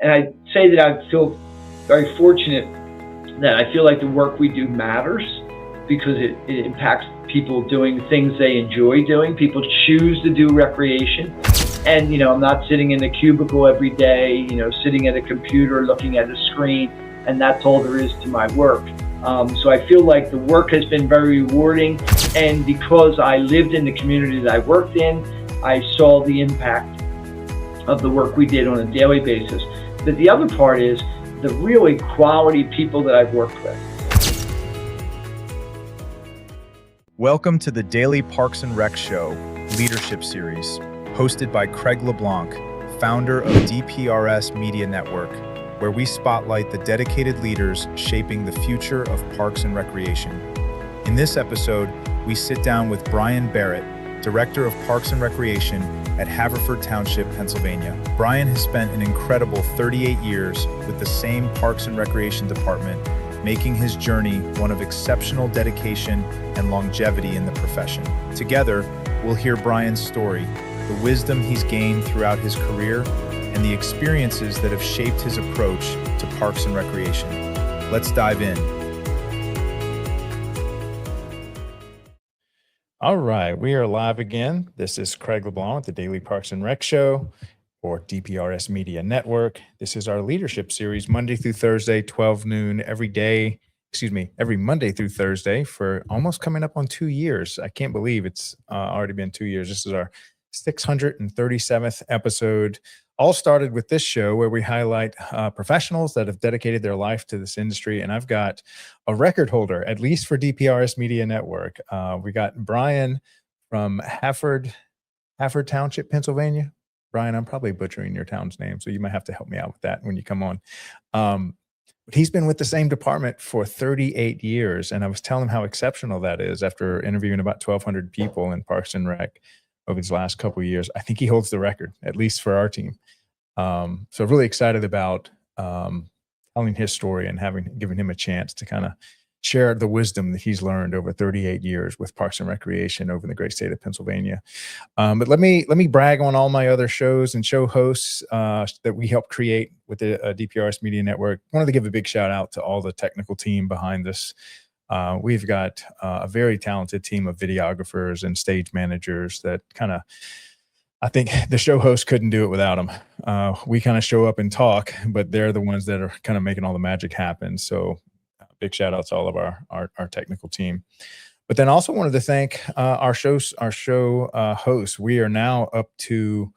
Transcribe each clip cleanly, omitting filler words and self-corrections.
And I say that I feel very fortunate that I feel like the work we do matters because it impacts people doing things they enjoy doing. People choose to do recreation. And, I'm not sitting in a cubicle every day, sitting at a computer looking at a screen, and that's all there is to my work. So I feel like the work has been very rewarding. And because I lived in the community that I worked in, I saw the impact of the work we did on a daily basis. But the other part is the really quality people that I've worked with. Welcome to the Daily Parks and Rec Show Leadership Series, hosted by Craig LeBlanc, founder of DPRS Media Network, where we spotlight the dedicated leaders shaping the future of parks and recreation. In this episode, we sit down with Brian Barrett, Director of Parks and Recreation at Haverford Township, Pennsylvania. Brian has spent an incredible 38 years with the same Parks and Recreation Department, making his journey one of exceptional dedication and longevity in the profession. Together, we'll hear Brian's story, the wisdom he's gained throughout his career, and the experiences that have shaped his approach to parks and recreation. Let's dive in. All right, we are live again. This is Craig LeBlanc with the Daily Parks and Rec Show, or DPRS Media Network. This is our leadership series, Monday through Thursday, 12 noon, every Monday through Thursday for almost coming up on 2 years. I can't believe it's already been 2 years. This is our 637th episode. All started with this show where we highlight professionals that have dedicated their life to this industry. And I've got a record holder, at least for DPRS Media Network. We got Brian from Haverford Township, Pennsylvania. Brian, I'm probably butchering your town's name, so you might have to help me out with that when you come on. But he's been with the same department for 38 years. And I was telling him how exceptional that is after interviewing about 1,200 people in Parks and Rec over these last couple of years. I think he holds the record, at least for our team. So really excited about telling his story and given him a chance to kind of share the wisdom that he's learned over 38 years with Parks and Recreation over in the great state of Pennsylvania. But let me brag on all my other shows and show hosts that we help create with the DPRS Media Network. I wanted to give a big shout out to all the technical team behind this. We've got a very talented team of videographers and stage managers that I think the show host couldn't do it without them. We kind of show up and talk, but they're the ones that are kind of making all the magic happen. So big shout out to all of our technical team. But then also wanted to thank our show hosts. We are now up to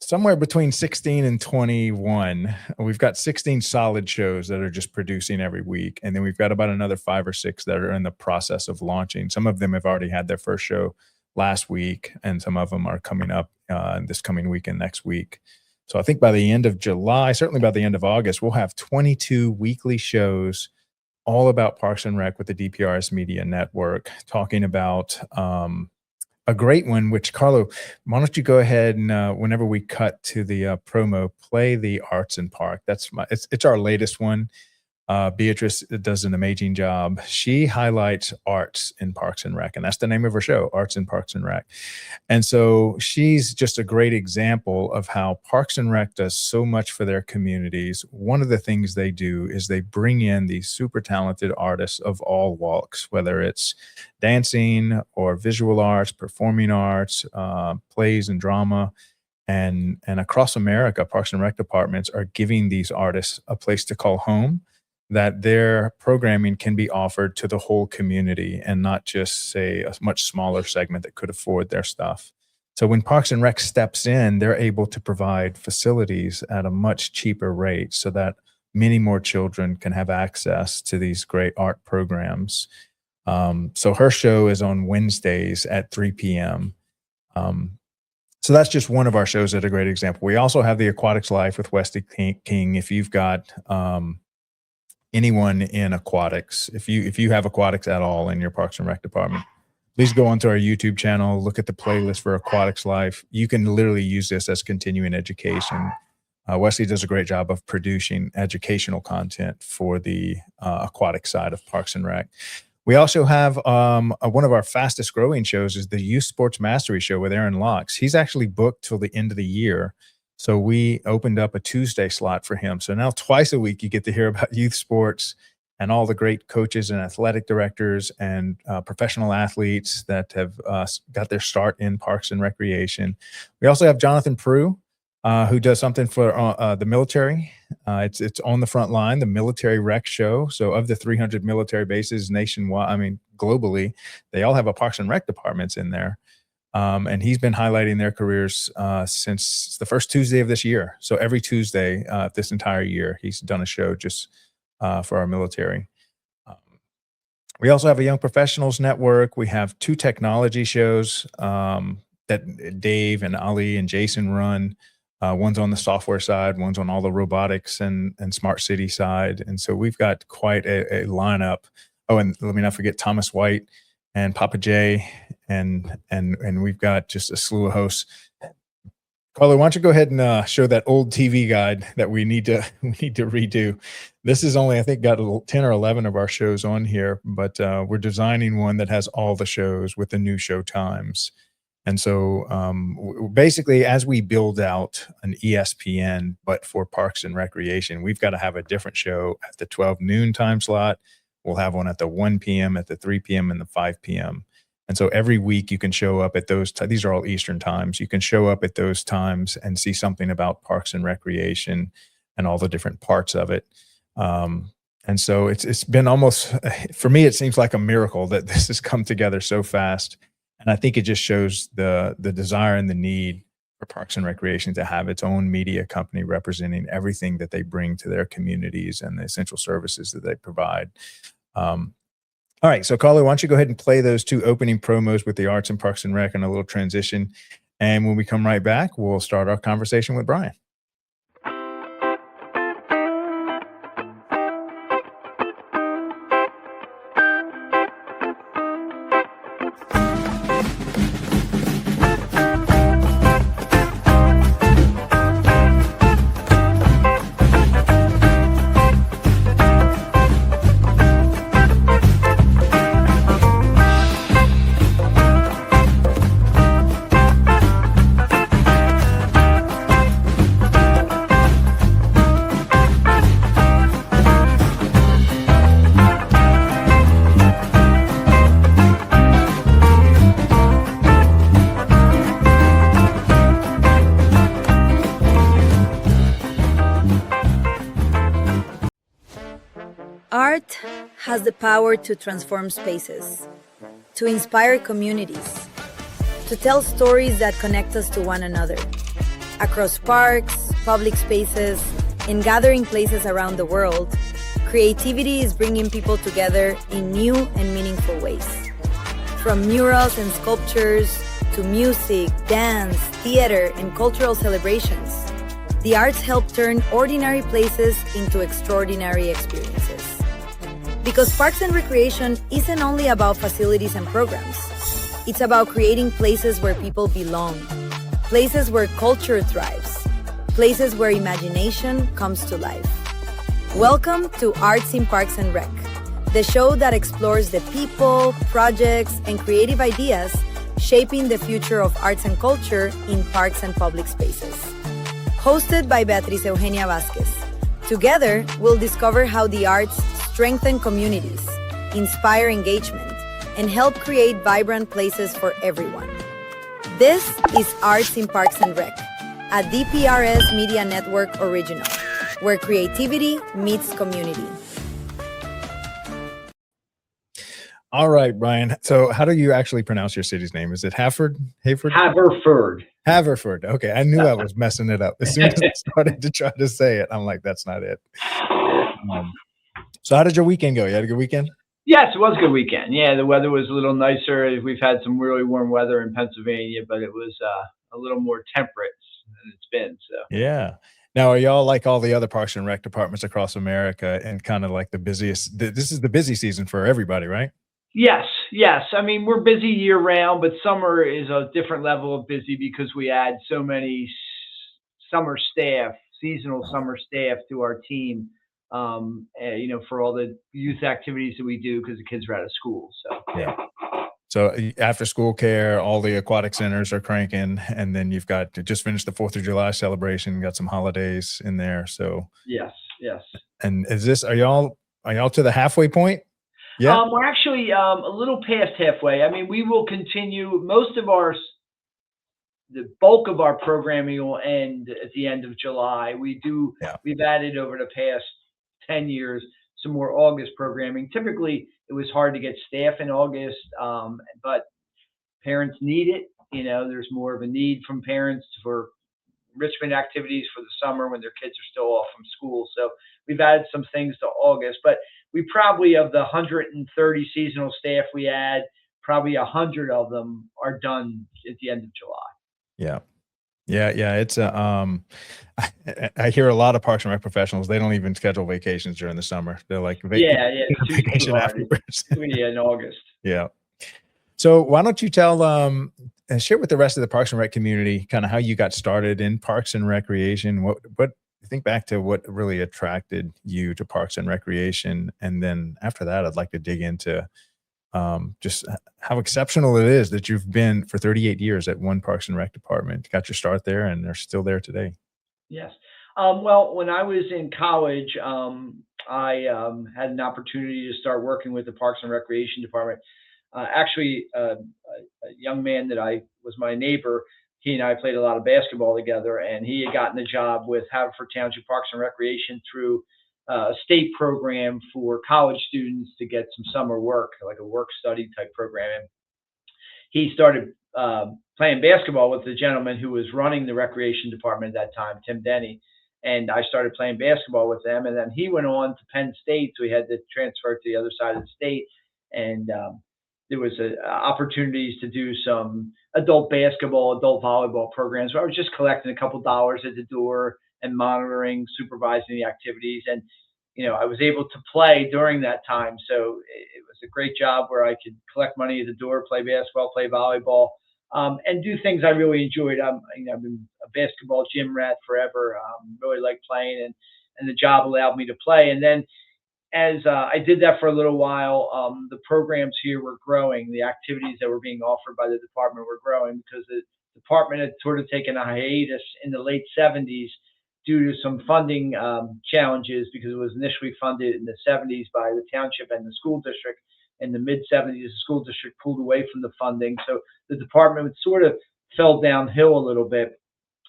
somewhere between 16 and 21. We've got 16 solid shows that are just producing every week. And then we've got about another 5 or 6 that are in the process of launching. Some of them have already had their first show last week, and some of them are coming up this coming week and next week. So I think by the end of July, certainly by the end of August, we'll have 22 weekly shows all about Parks and Rec with the DPRS Media Network, talking about a great one, which Carlo, why don't you go ahead and whenever we cut to the promo, play the Arts and Park. It's our latest one. Beatrice does an amazing job. She highlights arts in Parks and Rec, and that's the name of her show, Arts in Parks and Rec. And so she's just a great example of how Parks and Rec does so much for their communities. One of the things they do is they bring in these super talented artists of all walks, whether it's dancing or visual arts, performing arts, plays and drama. And across America, Parks and Rec departments are giving these artists a place to call home, that their programming can be offered to the whole community and not just, say, a much smaller segment that could afford their stuff. So when Parks and Rec steps in, they're able to provide facilities at a much cheaper rate so that many more children can have access to these great art programs. So her show is on Wednesdays at 3 p.m. So that's just one of our shows that's a great example. We also have the Aquatics Life with Wesley King. If you've got anyone in aquatics, if you have aquatics at all in your Parks and Rec department, please go onto our YouTube channel, look at the playlist for Aquatics Life. You can literally use this as continuing education. Wesley does a great job of producing educational content for the aquatic side of Parks and Rec. We also have one of our fastest growing shows is the Youth Sports Mastery Show with Aaron Locks. He's actually booked till the end of the year. So we opened up a Tuesday slot for him. So now twice a week, you get to hear about youth sports and all the great coaches and athletic directors and professional athletes that have got their start in Parks and Recreation. We also have Jonathan Prue, who does something for the military. It's on the front line, the Military Rec Show. So of the 300 military bases nationwide, I mean, globally, they all have a Parks and Rec departments in there. And he's been highlighting their careers since the first Tuesday of this year. So every Tuesday this entire year, he's done a show just for our military. We also have a Young Professionals Network. We have 2 technology shows that Dave and Ali and Jason run. One's on the software side, one's on all the robotics and smart city side. And so we've got quite a lineup. Oh, and let me not forget Thomas White and Papa J, and we've got just a slew of hosts. Carlo, why don't you go ahead and show that old TV guide that we need to redo. This is only, I think, got 10 or 11 of our shows on here, but we're designing one that has all the shows with the new show times. And so basically, as we build out an ESPN, but for Parks and Recreation, we've got to have a different show at the 12 noon time slot. We'll have one at the 1 p.m., at the 3 p.m., and the 5 p.m. And so every week you can show up at those, these are all Eastern times. You can show up at those times and see something about Parks and Recreation and all the different parts of it. And so it's been almost, for me, it seems like a miracle that this has come together so fast. And I think it just shows the desire and the need for Parks and Recreation to have its own media company representing everything that they bring to their communities and the essential services that they provide. All right, so Carlo, why don't you go ahead and play those 2 opening promos with the Arts and Parks and Rec and a little transition. And when we come right back, we'll start our conversation with Brian. Art has the power to transform spaces, to inspire communities, to tell stories that connect us to one another. Across parks, public spaces, and gathering places around the world, creativity is bringing people together in new and meaningful ways. From murals and sculptures to music, dance, theater, and cultural celebrations, the arts help turn ordinary places into extraordinary experiences. Because Parks and Recreation isn't only about facilities and programs. It's about creating places where people belong, places where culture thrives, places where imagination comes to life. Welcome to Arts in Parks and Rec, the show that explores the people, projects, and creative ideas shaping the future of arts and culture in parks and public spaces. Hosted by Beatriz Eugenia Vázquez. Together, we'll discover how the arts strengthen communities, inspire engagement, and help create vibrant places for everyone. This is Arts in Parks and Rec, a DPRS Media Network original, where creativity meets community. All right, Brian. So how do you actually pronounce your city's name? Is it Haverford? Haverford. Haverford. Okay, I knew I was messing it up. As soon as I started to try to say it, I'm like, that's not it. So how did your weekend go? You had a good weekend? Yes, it was a good weekend. Yeah, the weather was a little nicer. We've had some really warm weather in Pennsylvania, but it was a little more temperate than it's been. So yeah. Now, are y'all like all the other Parks and Rec departments across America and kind of like the busiest? This is the busy season for everybody, right? Yes. I mean, we're busy year round, but summer is a different level of busy because we add so many seasonal summer staff to our team. For all the youth activities that we do because the kids are out of school. So yeah. So after school care, all the aquatic centers are cranking, and then you've got to just finish the 4th of July celebration, got some holidays in there. So, Yes, yes. and are y'all to the halfway point yet? We're actually a little past halfway. I mean, we will continue. The bulk of our programming will end at the end of July. Yeah. We've added over the past 10 years some more August programming. Typically, it was hard to get staff in August, but parents need it. There's more of a need from parents for enrichment activities for the summer when their kids are still off from school. So we've added some things to August, but we probably, of the 130 seasonal staff we add, probably 100 of them are done at the end of July. Yeah. Yeah. It's I hear a lot of Parks and Rec professionals, they don't even schedule vacations during the summer. They're like, Yeah, it's too vacation hard. afterwards. Yeah, in August. Yeah. So why don't you tell and share with the rest of the Parks and Rec community kind of how you got started in Parks and Recreation? What think back to what really attracted you to Parks and Recreation, and then after that, I'd like to dig into just how exceptional it is that you've been for 38 years at one Parks and Rec department, got your start there, and they're still there today. Yes. Well, when I was in college, I had an opportunity to start working with the Parks and Recreation Department. Actually, a young man that was my neighbor, he and I played a lot of basketball together, and he had gotten a job with Haverford Township Parks and Recreation through a state program for college students to get some summer work, like a work study type program. And he started playing basketball with the gentleman who was running the recreation department at that time, Tim Denny. And I started playing basketball with them. And then he went on to Penn State, so he had to transfer to the other side of the state. And there was opportunities to do some adult basketball, adult volleyball programs. So I was just collecting a couple dollars at the door and monitoring, supervising the activities. And I was able to play during that time. So it was a great job where I could collect money at the door, play basketball, play volleyball, and do things I really enjoyed. I've been a basketball gym rat forever. Really like playing, and the job allowed me to play. And then as I did that for a little while, the programs here were growing. The activities that were being offered by the department were growing because the department had sort of taken a hiatus in the late 70s due to some funding challenges, because it was initially funded in the 70s by the township and the school district. In the mid 70s, the school district pulled away from the funding. So the department sort of fell downhill a little bit,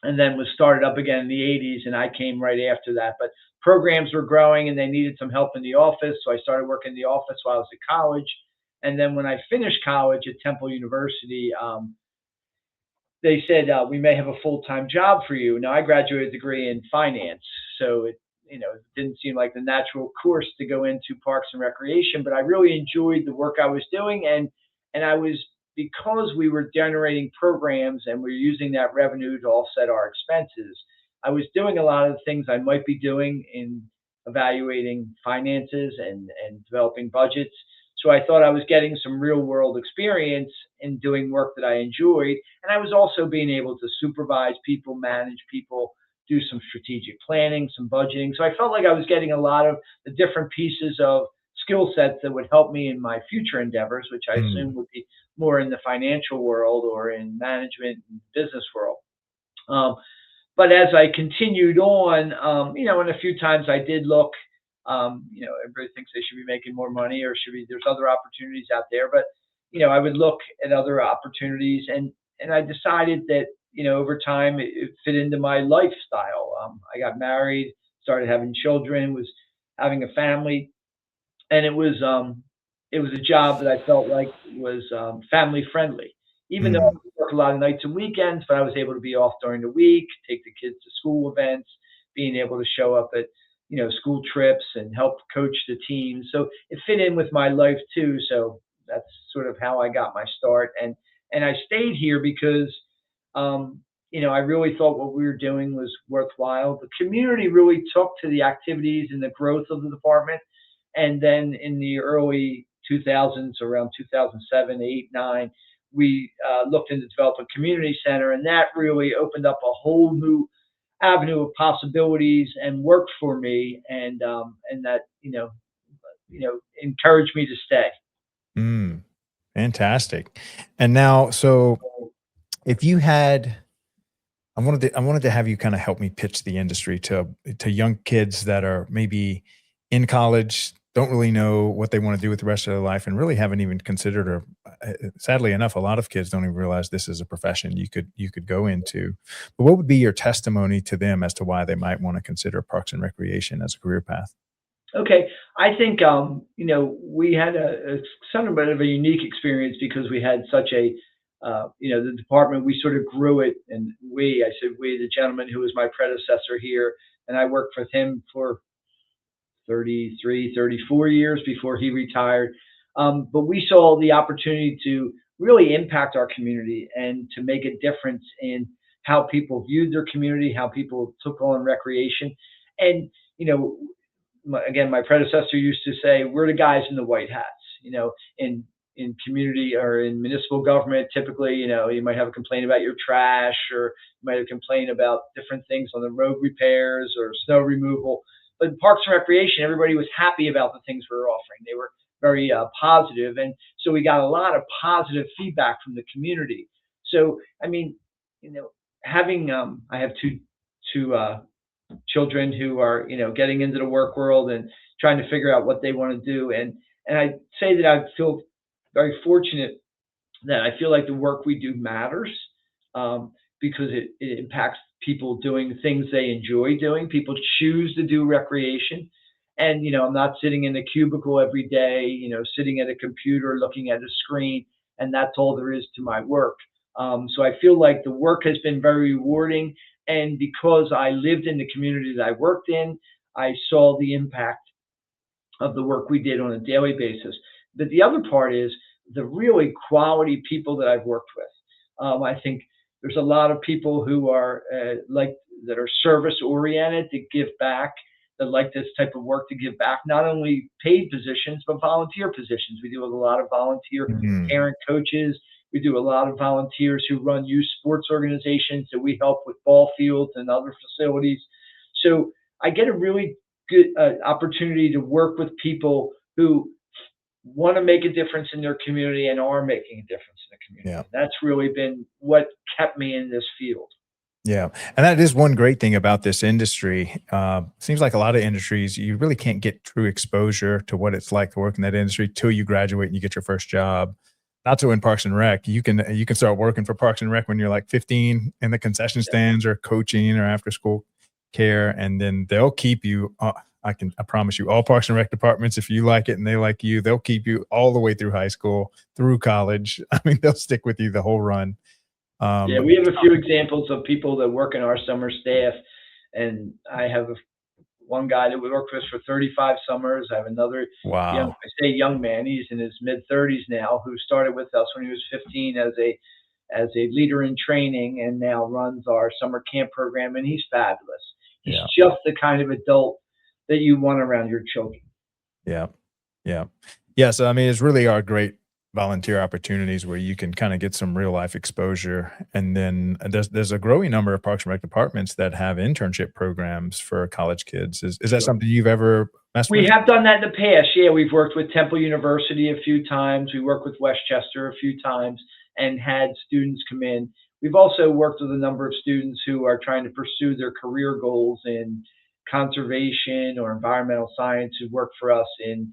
and then was started up again in the 80s, and I came right after that. But programs were growing and they needed some help in the office. So I started working in the office while I was at college. And then when I finished college at Temple University, they said, we may have a full-time job for you. Now, I graduated a degree in finance, so it didn't seem like the natural course to go into Parks and Recreation, but I really enjoyed the work I was doing. And I was, because we were generating programs and we were using that revenue to offset our expenses, I was doing a lot of the things I might be doing in evaluating finances and developing budgets. So I thought I was getting some real world experience in doing work that I enjoyed. And I was also being able to supervise people, manage people, do some strategic planning, some budgeting. So I felt like I was getting a lot of the different pieces of skill sets that would help me in my future endeavors, which I assume would be more in the financial world or in management and business world. But as I continued on, and a few times I did look, everybody thinks they should be making more money, or there's other opportunities out there. But, I would look at other opportunities, and I decided that, over time it fit into my lifestyle. I got married, started having children, was having a family, and it was a job that I felt like was family friendly. Even though I Mm. would work a lot of nights and weekends, but I was able to be off during the week, take the kids to school events, being able to show up at school trips and help coach the team. So it fit in with my life too. So that's sort of how I got my start, and I stayed here because I really thought what we were doing was worthwhile. The community really took to the activities and the growth of the department. And then in the early 2000s, around 2007, 8, 9, we looked into develop a community center, and that really opened up a whole new avenue of possibilities and work for me, and that encouraged me to stay. Mm. Fantastic. And now, so if you had, I wanted to have you kind of help me pitch the industry to young kids that are maybe in college, don't really know what they want to do with the rest of their life, and really haven't even considered, or sadly enough, a lot of kids don't even realize this is a profession you could go into. But what would be your testimony to them as to why they might want to consider Parks and Recreation as a career path? Okay, I think we had a somewhat of a unique experience because we had such a the department, we sort of grew it, and I said we, the gentleman who was my predecessor here, and I worked with him for 33, 34 years before he retired. But we saw the opportunity to really impact our community and to make a difference in how people viewed their community, how people took on recreation. And, you know, again, my predecessor used to say, we're the guys in the white hats, in community or in municipal government. Typically, you might have a complaint about your trash, or you might have a complaint about different things on the road repairs or snow removal. But in Parks and Recreation, everybody was happy about the things we were offering. They were very positive, and so we got a lot of positive feedback from the community. So, I mean, you know, having I have two children who are getting into the work world and trying to figure out what they want to do, and I say that I feel very fortunate that I feel like the work we do matters, because it impacts people doing things they enjoy doing. People choose to do recreation. And, I'm not sitting in a cubicle every day, sitting at a computer looking at a screen, and that's all there is to my work. So I feel like the work has been very rewarding. And because I lived in the community that I worked in, I saw the impact of the work we did on a daily basis. But the other part is the really quality people that I've worked with. I think there's a lot of people who are that are service oriented, to give back, that like this type of work, to give back, not only paid positions, but volunteer positions. We do a lot of volunteer Mhm. parent coaches. We do a lot of volunteers who run youth sports organizations that we help with ball fields and other facilities. So I get a really good opportunity to work with people who want to make a difference in their community and are making a difference in the community. Yeah. And that's really been what kept me in this field. Yeah, and that is one great thing about this industry. Seems like a lot of industries, you really can't get true exposure to what it's like to work in that industry till you graduate and you get your first job. Not so in Parks and Rec. You can start working for Parks and Rec when you're like 15 in the concession Yeah. stands or coaching or after school care, and then they'll keep you. I promise you, all Parks and Rec departments, if you like it and they like you, they'll keep you all the way through high school, through college. I mean, they'll stick with you the whole run. Yeah, But we have a few examples of people that work in our summer staff, and I have one guy that we worked with for 35 summers. I have another wow. I say young man, he's in his mid 30s now, who started with us when he was 15 as a leader in training, and now runs our summer camp program, and he's fabulous. He's Yeah. just the kind of adult that you want around your children. Yeah. Yeah. Yeah, so, I mean, it's really are great volunteer opportunities where you can kinda get some real life exposure, and then there's a growing number of Parks and Rec departments that have internship programs for college kids. Is that something you've ever messed We with? have done that in the past. Yeah, we've worked with Temple University a few times. We worked with Westchester a few times and had students come in. We've also worked with a number of students who are trying to pursue their career goals in conservation or environmental science, who work for us in,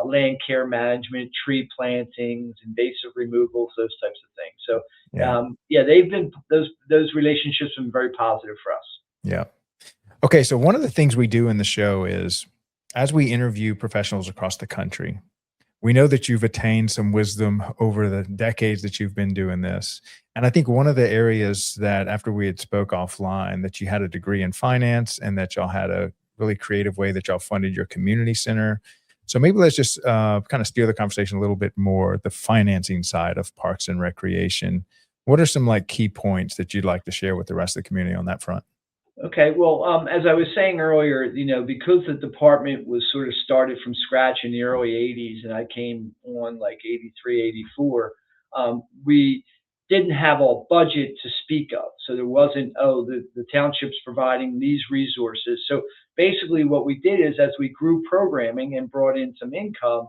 land care management, tree plantings, invasive removals, those types of things. So, Yeah, yeah, they've been those relationships have been very positive for us. yeah. Okay, so one of the things we do in the show is, as we interview professionals across the country, we know that you've attained some wisdom over the decades that you've been doing this. And I think one of the areas that, after we had spoke offline, that you had a degree in finance and that y'all had a really creative way that y'all funded your community center. So maybe let's just kind of steer the conversation a little bit more, the financing side of Parks and Recreation. What are some like key points that you'd like to share with the rest of the community on that front? Okay, well, as I was saying earlier, because the department was sort of started from scratch in the early 80s, and I came on like 83, 84, we didn't have a budget to speak of. So there wasn't, oh, the township's providing these resources. So basically, what we did is, as we grew programming and brought in some income,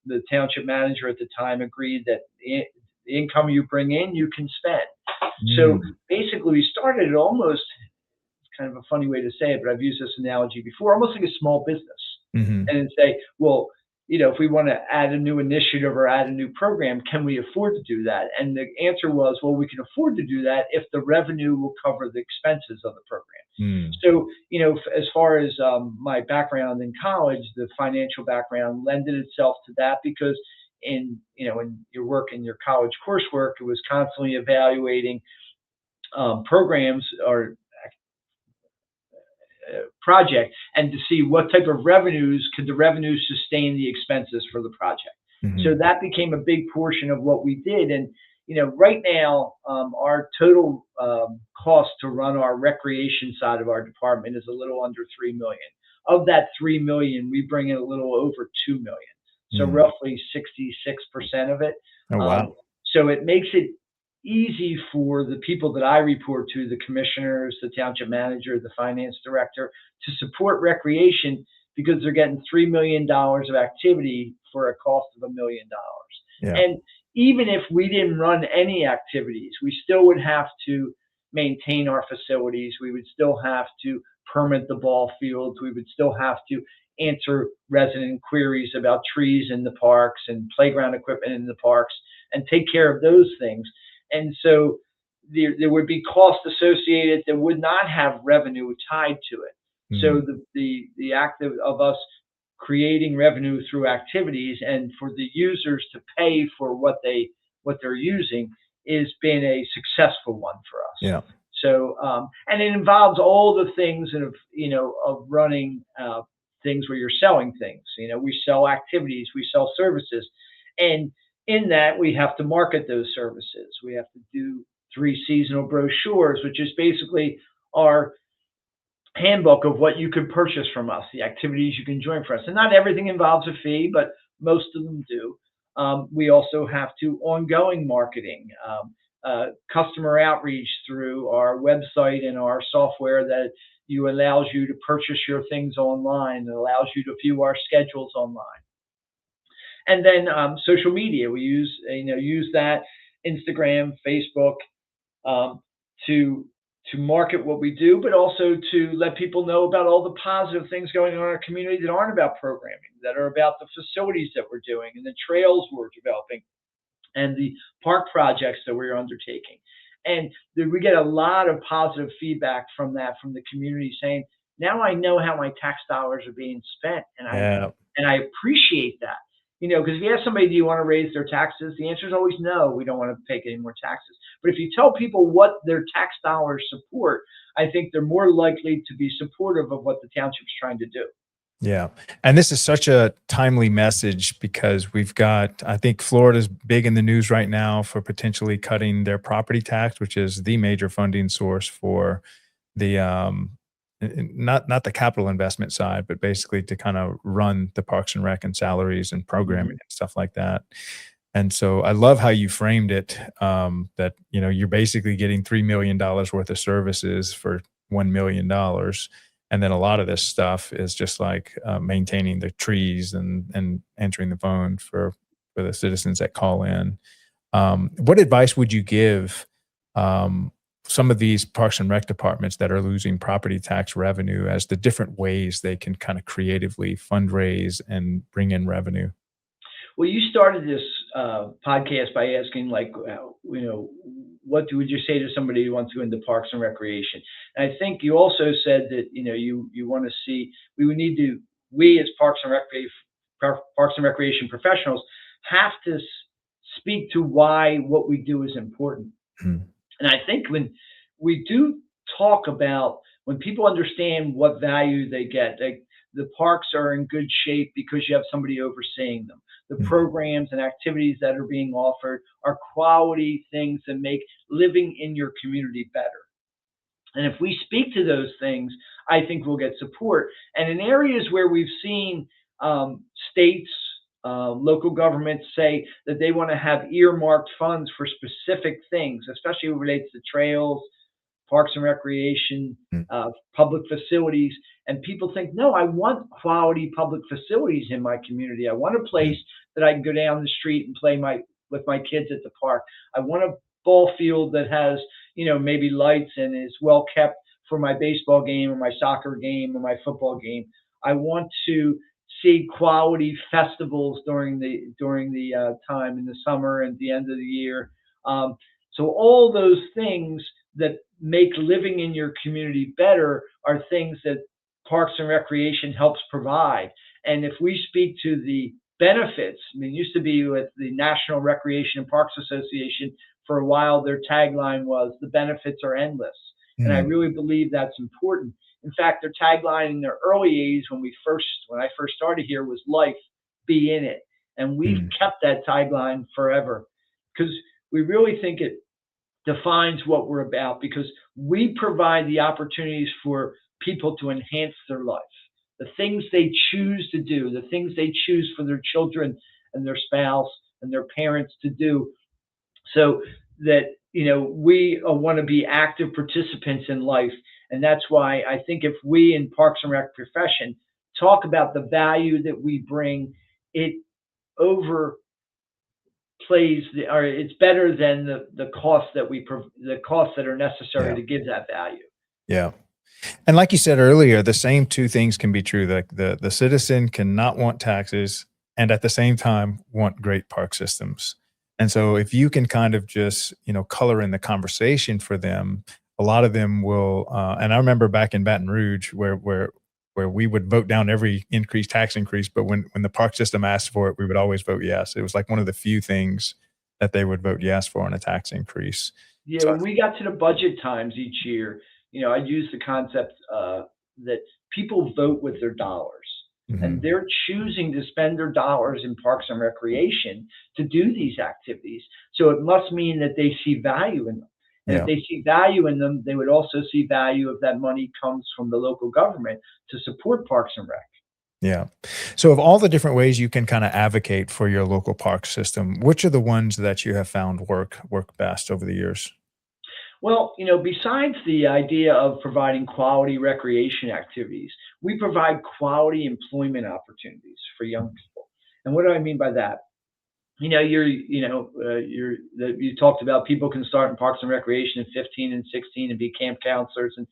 the township manager at the time agreed that the income you bring in, you can spend. So basically, we started it almost, kind of a funny way to say it, but I've used this analogy before, almost like a small business. Mm-hmm. And say, well, if we want to add a new initiative or add a new program, can we afford to do that? And the answer was, well, we can afford to do that if the revenue will cover the expenses of the program. So, as far as my background in college, the financial background lended itself to that, because in your work, in your college coursework, it was constantly evaluating programs or project, and to see what type of revenues could the revenues sustain the expenses for the project. Mm-hmm. So that became a big portion of what we did. And right now, our total cost to run our recreation side of our department is a little under $3 million. Of that $3 million, we bring in a little over $2 million. So roughly 66% of it. Oh, wow. So it makes it easy for the people that I report to, the commissioners, the township manager, the finance director, to support recreation, because they're getting $3 million of activity for a cost of $1 million. Yeah. And even if we didn't run any activities, we still would have to maintain our facilities. We would still have to permit the ball fields. We would still have to answer resident queries about trees in the parks and playground equipment in the parks, and take care of those things. And so there would be costs associated that would not have revenue tied to it. So the act of us creating revenue through activities, and for the users to pay for what they're using, has been a successful one for us. Yeah. So and it involves all the things of running things where you're selling things. We sell activities, we sell services, and in that, we have to market those services. We have to do 3 seasonal brochures, which is basically our handbook of what you could purchase from us, the activities you can join for us. And not everything involves a fee, but most of them do. We also have to ongoing marketing, customer outreach through our website and our software that allows you to purchase your things online, and allows you to view our schedules online. And then social media, we use that, Instagram, Facebook, to market what we do, but also to let people know about all the positive things going on in our community that aren't about programming, that are about the facilities that we're doing, and the trails we're developing, and the park projects that we're undertaking. And we get a lot of positive feedback from the community, saying, now I know how my tax dollars are being spent, and I appreciate that. Because if you ask somebody, do you want to raise their taxes? The answer is always no, we don't want to pay any more taxes. But if you tell people what their tax dollars support, I think they're more likely to be supportive of what the township's trying to do. Yeah. And this is such a timely message, because we've got, I think Florida's big in the news right now for potentially cutting their property tax, which is the major funding source for the, not the capital investment side, but basically to kind of run the Parks and Rec and salaries and programming and stuff like that. And so I love how you framed it, that, you're basically getting $3 million worth of services for $1 million. And then a lot of this stuff is just like maintaining the trees and answering the phone for the citizens that call in. What advice would you give some of these Parks and Rec departments that are losing property tax revenue as the different ways they can kind of creatively fundraise and bring in revenue? Well, you started this podcast by asking, what would you say to somebody who wants to go into Parks and Recreation? And I think you also said that you want to see, we as Parks and Recreation professionals have to speak to why what we do is important. Mm-hmm. And I think when we do talk about, when people understand what value they get, the parks are in good shape because you have somebody overseeing them. The programs and activities that are being offered are quality things that make living in your community better. And if we speak to those things, I think we'll get support. And in areas where we've seen states, local governments say that they want to have earmarked funds for specific things, especially when it relates to trails, Parks and Recreation, Mm. public facilities. And people think, no, I want quality public facilities in my community. I want a place that I can go down the street and play with my kids at the park. I want a ball field that has, maybe lights and is well kept for my baseball game or my soccer game or my football game. I want to see quality festivals during the time in the summer and the end of the year. So all those things that make living in your community better are things that Parks and Recreation helps provide. And if we speak to the benefits, I mean, it used to be with the National Recreation and Parks Association, for a while their tagline was, "The benefits are endless." And I really believe that's important. In fact, their tagline in their early 80s when I first started here was "Life, be in it." And we've kept that tagline forever because we really think it defines what we're about, because we provide the opportunities for people to enhance their life, the things they choose to do, the things they choose for their children and their spouse and their parents to do, so that we want to be active participants in life. And that's why I think if we in Parks and Rec profession talk about the value that we bring, it overplays or it's better than the costs that are necessary to give that value. Yeah. And like you said earlier, the same two things can be true. The citizen cannot want taxes and at the same time want great park systems. And so if you can kind of just, color in the conversation for them, a lot of them will, and I remember back in Baton Rouge where we would vote down every tax increase, but when the park system asked for it, we would always vote yes. It was like one of the few things that they would vote yes for on a tax increase. Yeah, So, when we got to the budget times each year, I use the concept that people vote with their dollars. And they're choosing to spend their dollars in Parks and Recreation to do these activities. So it must mean that they see value in them. And if they see value in them, they would also see value if that money comes from the local government to support Parks and Rec. Yeah. So of all the different ways you can kind of advocate for your local park system, which are the ones that you have found work best over the years? Well, besides the idea of providing quality recreation activities, we provide quality employment opportunities for young people. And what do I mean by that? You talked about people can start in Parks and Recreation at 15 and 16 and be camp counselors, and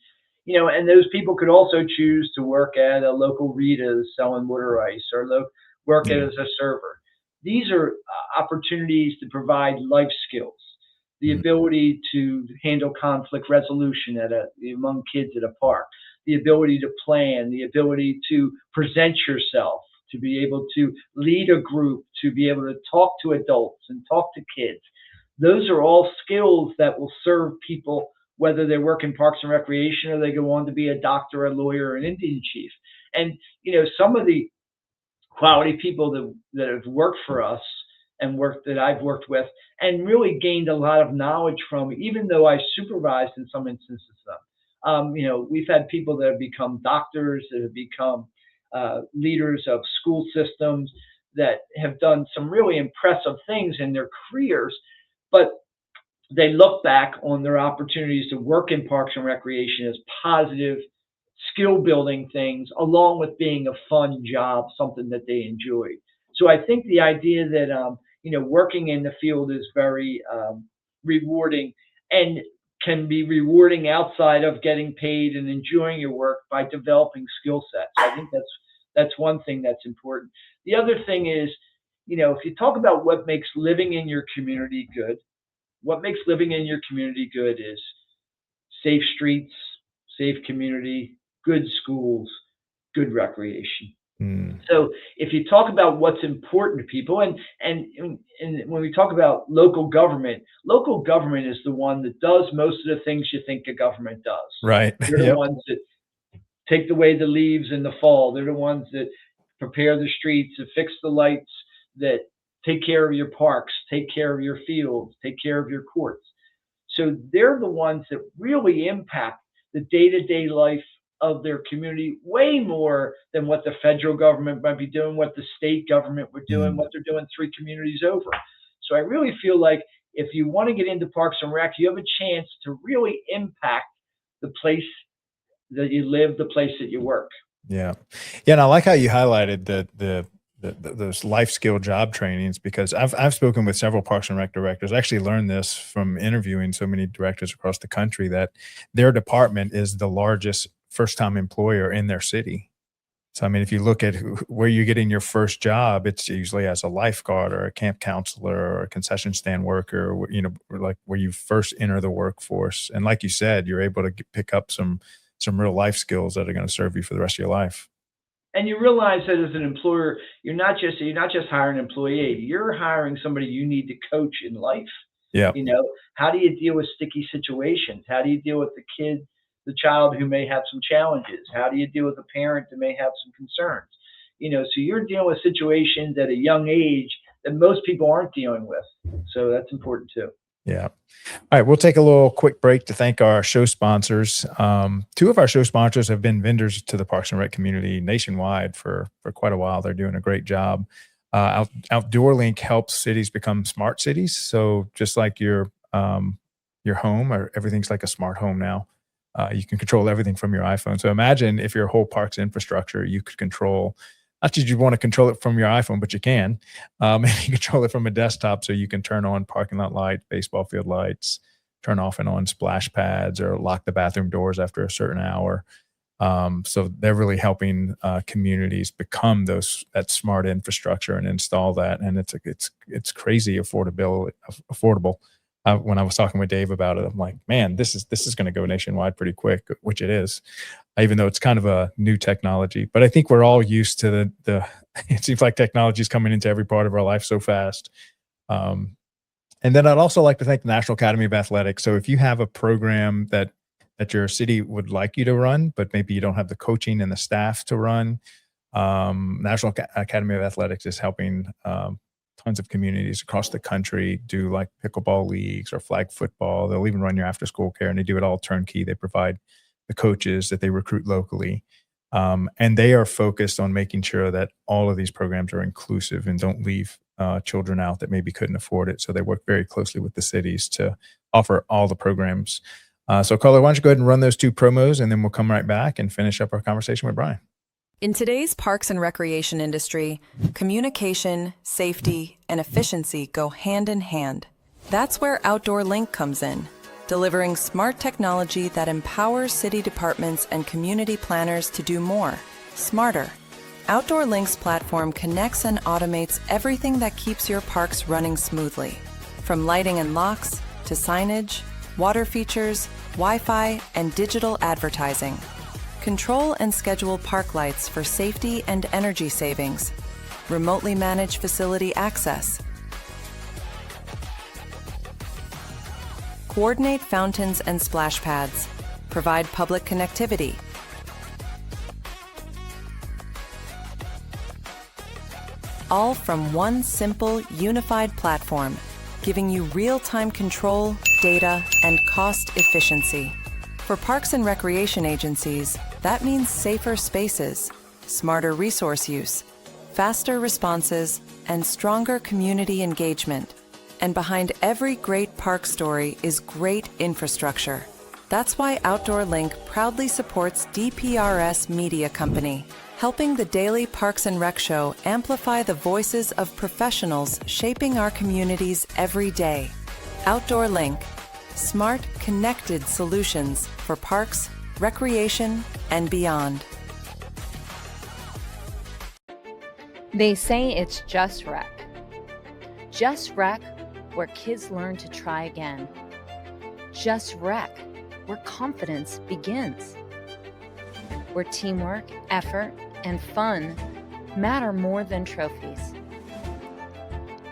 those people could also choose to work at a local Rita's selling water ice or work as a server. These are opportunities to provide life skills, the ability to handle conflict resolution among kids at a park, the ability to plan, the ability to present yourself, to be able to lead a group, to be able to talk to adults and talk to kids. Those are all skills that will serve people, whether they work in Parks and Recreation or they go on to be a doctor, a lawyer, an Indian chief. And, some of the quality people that have worked for us and that I've worked with and really gained a lot of knowledge from, even though I supervised in some instances of them. We've had people that have become doctors, that have become leaders of school systems, that have done some really impressive things in their careers, but they look back on their opportunities to work in Parks and Recreation as positive skill building things, along with being a fun job, something that they enjoyed. So I think the idea that working in the field is very rewarding and can be rewarding outside of getting paid and enjoying your work by developing skill sets. I think that's one thing that's important. The other thing is, if you talk about what makes living in your community good, what makes living in your community good is safe streets, safe community, good schools, good recreation. So if you talk about what's important to people, and when we talk about local government is the one that does most of the things you think a government does. Right. They're the ones that take away the leaves in the fall. They're the ones that prepare the streets, that fix the lights, that take care of your parks, take care of your fields, take care of your courts. So they're the ones that really impact the day-to-day life of their community way more than what the federal government might be doing, what the state government were doing, what they're doing 3 communities over. So I really feel like if you want to get into Parks and Rec, you have a chance to really impact the place that you live, the place that you work. Yeah. Yeah. And I like how you highlighted those life skill job trainings, because I've spoken with several Parks and Rec directors. I actually learned this from interviewing so many directors across the country, that their department is the largest first-time employer in their city. So, I mean, if you look at where you're getting your first job, it's usually as a lifeguard or a camp counselor or a concession stand worker, like where you first enter the workforce. And like you said, you're able to pick up some real life skills that are going to serve you for the rest of your life. And you realize that as an employer, you're not just hiring an employee. You're hiring somebody you need to coach in life. Yeah. How do you deal with sticky situations? How do you deal with the child who may have some challenges? How do you deal with a parent that may have some concerns? So you're dealing with situations at a young age that most people aren't dealing with. So that's important too. Yeah. All right. We'll take a little quick break to thank our show sponsors. Two of our show sponsors have been vendors to the Parks and Rec community nationwide for quite a while. They're doing a great job. Outdoor Link helps cities become smart cities. So just like your home, or everything's like a smart home now. You can control everything from your iPhone. So imagine if your whole park's infrastructure, you could control. Not that you want to control it from your iPhone, but you can. And you control it from a desktop, so you can turn on parking lot lights, baseball field lights, turn off and on splash pads, or lock the bathroom doors after a certain hour. So they're really helping communities become that smart infrastructure and install that. And it's crazy affordable. When I was talking with Dave about it, I'm like, man, this is going to go nationwide pretty quick, which it is, even though it's kind of a new technology. But I think we're all used to it seems like technology is coming into every part of our life so fast. And then I'd also like to thank the National Academy of Athletics. So if you have a program that your city would like you to run, but maybe you don't have the coaching and the staff to run, National Academy of Athletics is helping tons of communities across the country do like pickleball leagues or flag football. They'll even run your after school care, and they do it all turnkey. They provide the coaches that they recruit locally. And they are focused on making sure that all of these programs are inclusive and don't leave children out that maybe couldn't afford it. So they work very closely with the cities to offer all the programs. So Carla, why don't you go ahead and run those two promos, and then we'll come right back and finish up our conversation with Brian. In today's parks and recreation industry, communication, safety, and efficiency go hand in hand. That's where Outdoor Link comes in, delivering smart technology that empowers city departments and community planners to do more, smarter. Outdoor Link's platform connects and automates everything that keeps your parks running smoothly, from lighting and locks to signage, water features, Wi-Fi, and digital advertising. Control and schedule park lights for safety and energy savings. Remotely manage facility access. Coordinate fountains and splash pads. Provide public connectivity. All from one simple, unified platform, giving you real-time control, data, and cost efficiency. For parks and recreation agencies, that means safer spaces, smarter resource use, faster responses, and stronger community engagement. And behind every great park story is great infrastructure. That's why Outdoor Link proudly supports DPRS Media Company, helping the Daily Parks and Rec Show amplify the voices of professionals shaping our communities every day. Outdoor Link, smart, connected solutions for parks, recreation, and beyond. They say it's just rec. Just rec, where kids learn to try again. Just rec, where confidence begins. Where teamwork, effort, and fun matter more than trophies.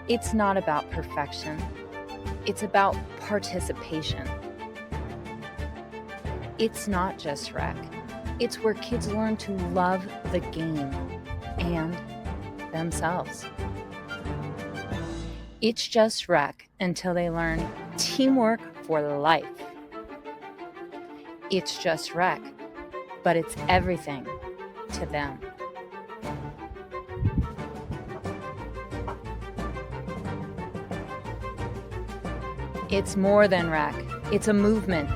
It's not about perfection. It's about participation. It's not just rec. It's where kids learn to love the game and themselves. It's just rec until they learn teamwork for life. It's just rec, but it's everything to them. It's more than rec. It's a movement.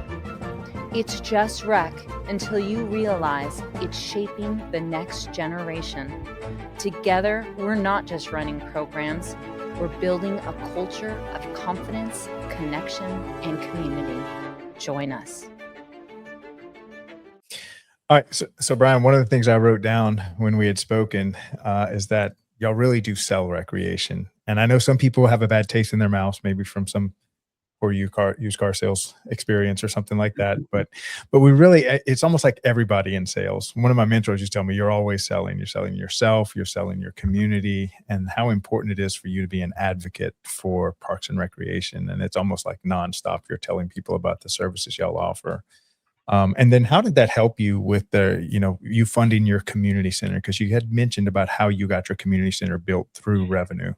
It's just rec until you realize it's shaping the next generation. Together, we're not just running programs, we're building a culture of confidence, connection, and community. Join us. All right. So Brian, one of the things I wrote down when we had spoken is that y'all really do sell recreation. And I know some people have a bad taste in their mouths, maybe from some poor used car sales experience or something like that. But we really, it's almost like everybody in sales. One of my mentors used to tell me, you're always selling. You're selling yourself, you're selling your community, and how important it is for you to be an advocate for Parks and Recreation. And it's almost like nonstop. You're telling people about the services y'all offer. And then how did that help you with you funding your community center? Because you had mentioned about how you got your community center built through revenue.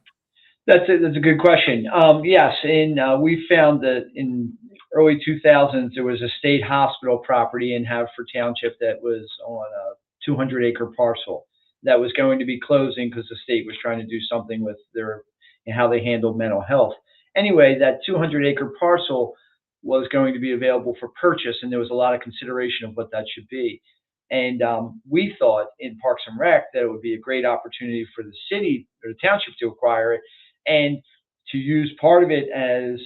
That's a good question. Yes, we found that in early 2000s there was a state hospital property in Haverford Township that was on a 200-acre parcel that was going to be closing because the state was trying to do something with how they handled mental health. Anyway, that 200-acre parcel was going to be available for purchase, and there was a lot of consideration of what that should be. And we thought in Parks and Rec that it would be a great opportunity for the city or the township to acquire it and to use part of it as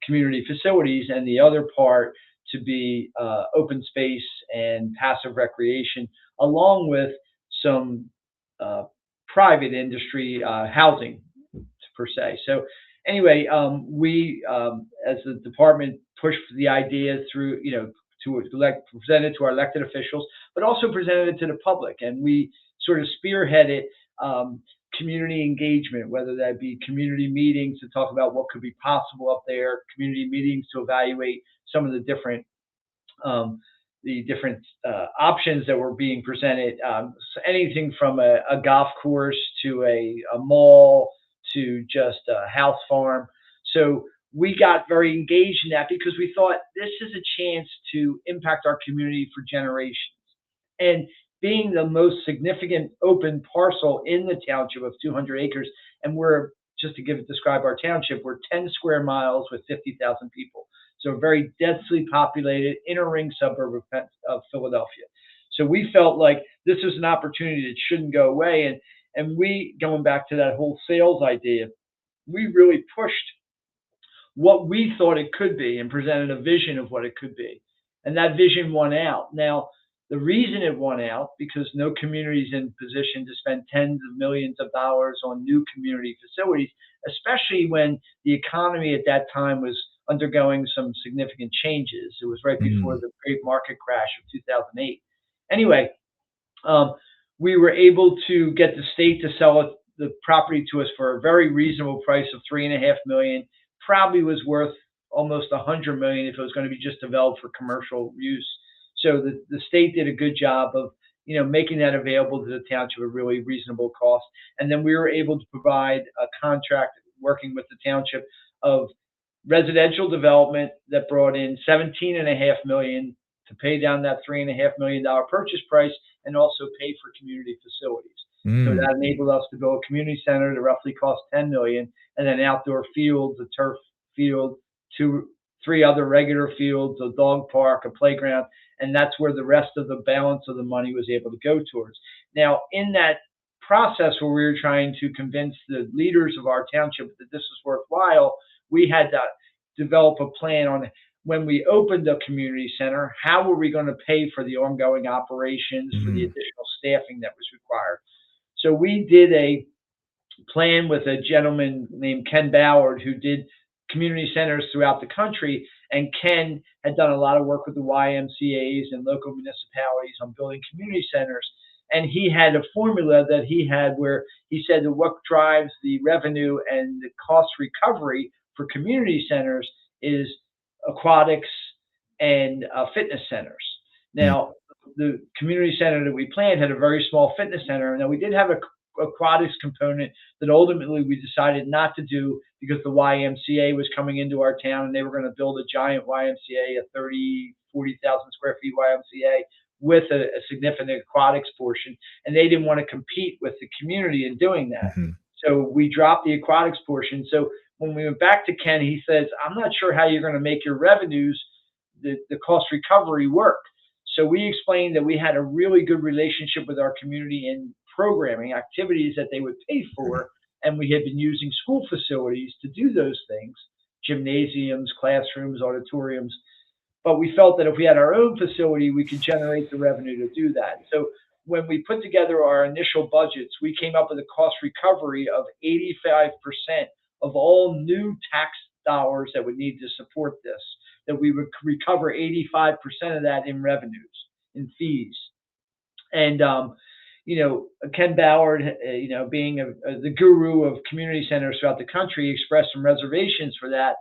community facilities and the other part to be open space and passive recreation, along with some private industry housing per se. So anyway, we as the department pushed the idea through, presented it to our elected officials, but also presented it to the public. And we sort of spearheaded community engagement, whether that be community meetings to talk about what could be possible up there, community meetings to evaluate some of the different options that were being presented. So anything from a golf course to a mall to just a house farm. So we got very engaged in that because we thought this is a chance to impact our community for generations. And being the most significant open parcel in the township of 200 acres, and we're, just to describe our township, we're 10 square miles with 50,000 people. So a very densely populated inner ring suburb of Philadelphia. So we felt like this was an opportunity that shouldn't go away. And we, going back to that whole sales idea, we really pushed what we thought it could be and presented a vision of what it could be. And that vision won out. Now, the reason it won out, because no community is in position to spend tens of millions of dollars on new community facilities, especially when the economy at that time was undergoing some significant changes. It was right before the great market crash of 2008. Anyway, we were able to get the state to sell the property to us for a very reasonable price of $3.5 million. Probably was worth almost $100 million if it was going to be just developed for commercial use. So the state did a good job of, making that available to the township at a really reasonable cost. And then we were able to provide a contract working with the township of residential development that brought in $17.5 million to pay down that $3.5 million purchase price and also pay for community facilities. So that enabled us to build a community center that roughly cost $10 million, and then outdoor fields, a turf field, 3 other regular fields, a dog park, a playground, and that's where the rest of the balance of the money was able to go towards. Now, in that process where we were trying to convince the leaders of our township that this was worthwhile, we had to develop a plan on when we opened the community center, how were we going to pay for the ongoing operations, for the additional staffing that was required. So we did a plan with a gentleman named Ken Ballard who did community centers throughout the country. And Ken had done a lot of work with the YMCAs and local municipalities on building community centers. And he had a formula that he had where he said that what drives the revenue and the cost recovery for community centers is aquatics and fitness centers. Now, the community center that we planned had a very small fitness center. Now, we did have a aquatics component that ultimately we decided not to do because the YMCA was coming into our town and they were going to build a giant YMCA, a 40,000 square feet YMCA with a significant aquatics portion. And they didn't want to compete with the community in doing that. So we dropped the aquatics portion. So when we went back to Ken, he says, I'm not sure how you're going to make your revenues the cost recovery work. So we explained that we had a really good relationship with our community in programming activities that they would pay for, and we had been using school facilities to do those things, gymnasiums, classrooms, auditoriums. But we felt that if we had our own facility, we could generate the revenue to do that. So when we put together our initial budgets, we came up with a cost recovery of 85% of all new tax dollars that would need to support this, that we would recover 85% of that in revenues, in fees. And, Ken Ballard, being the guru of community centers throughout the country, expressed some reservations for that.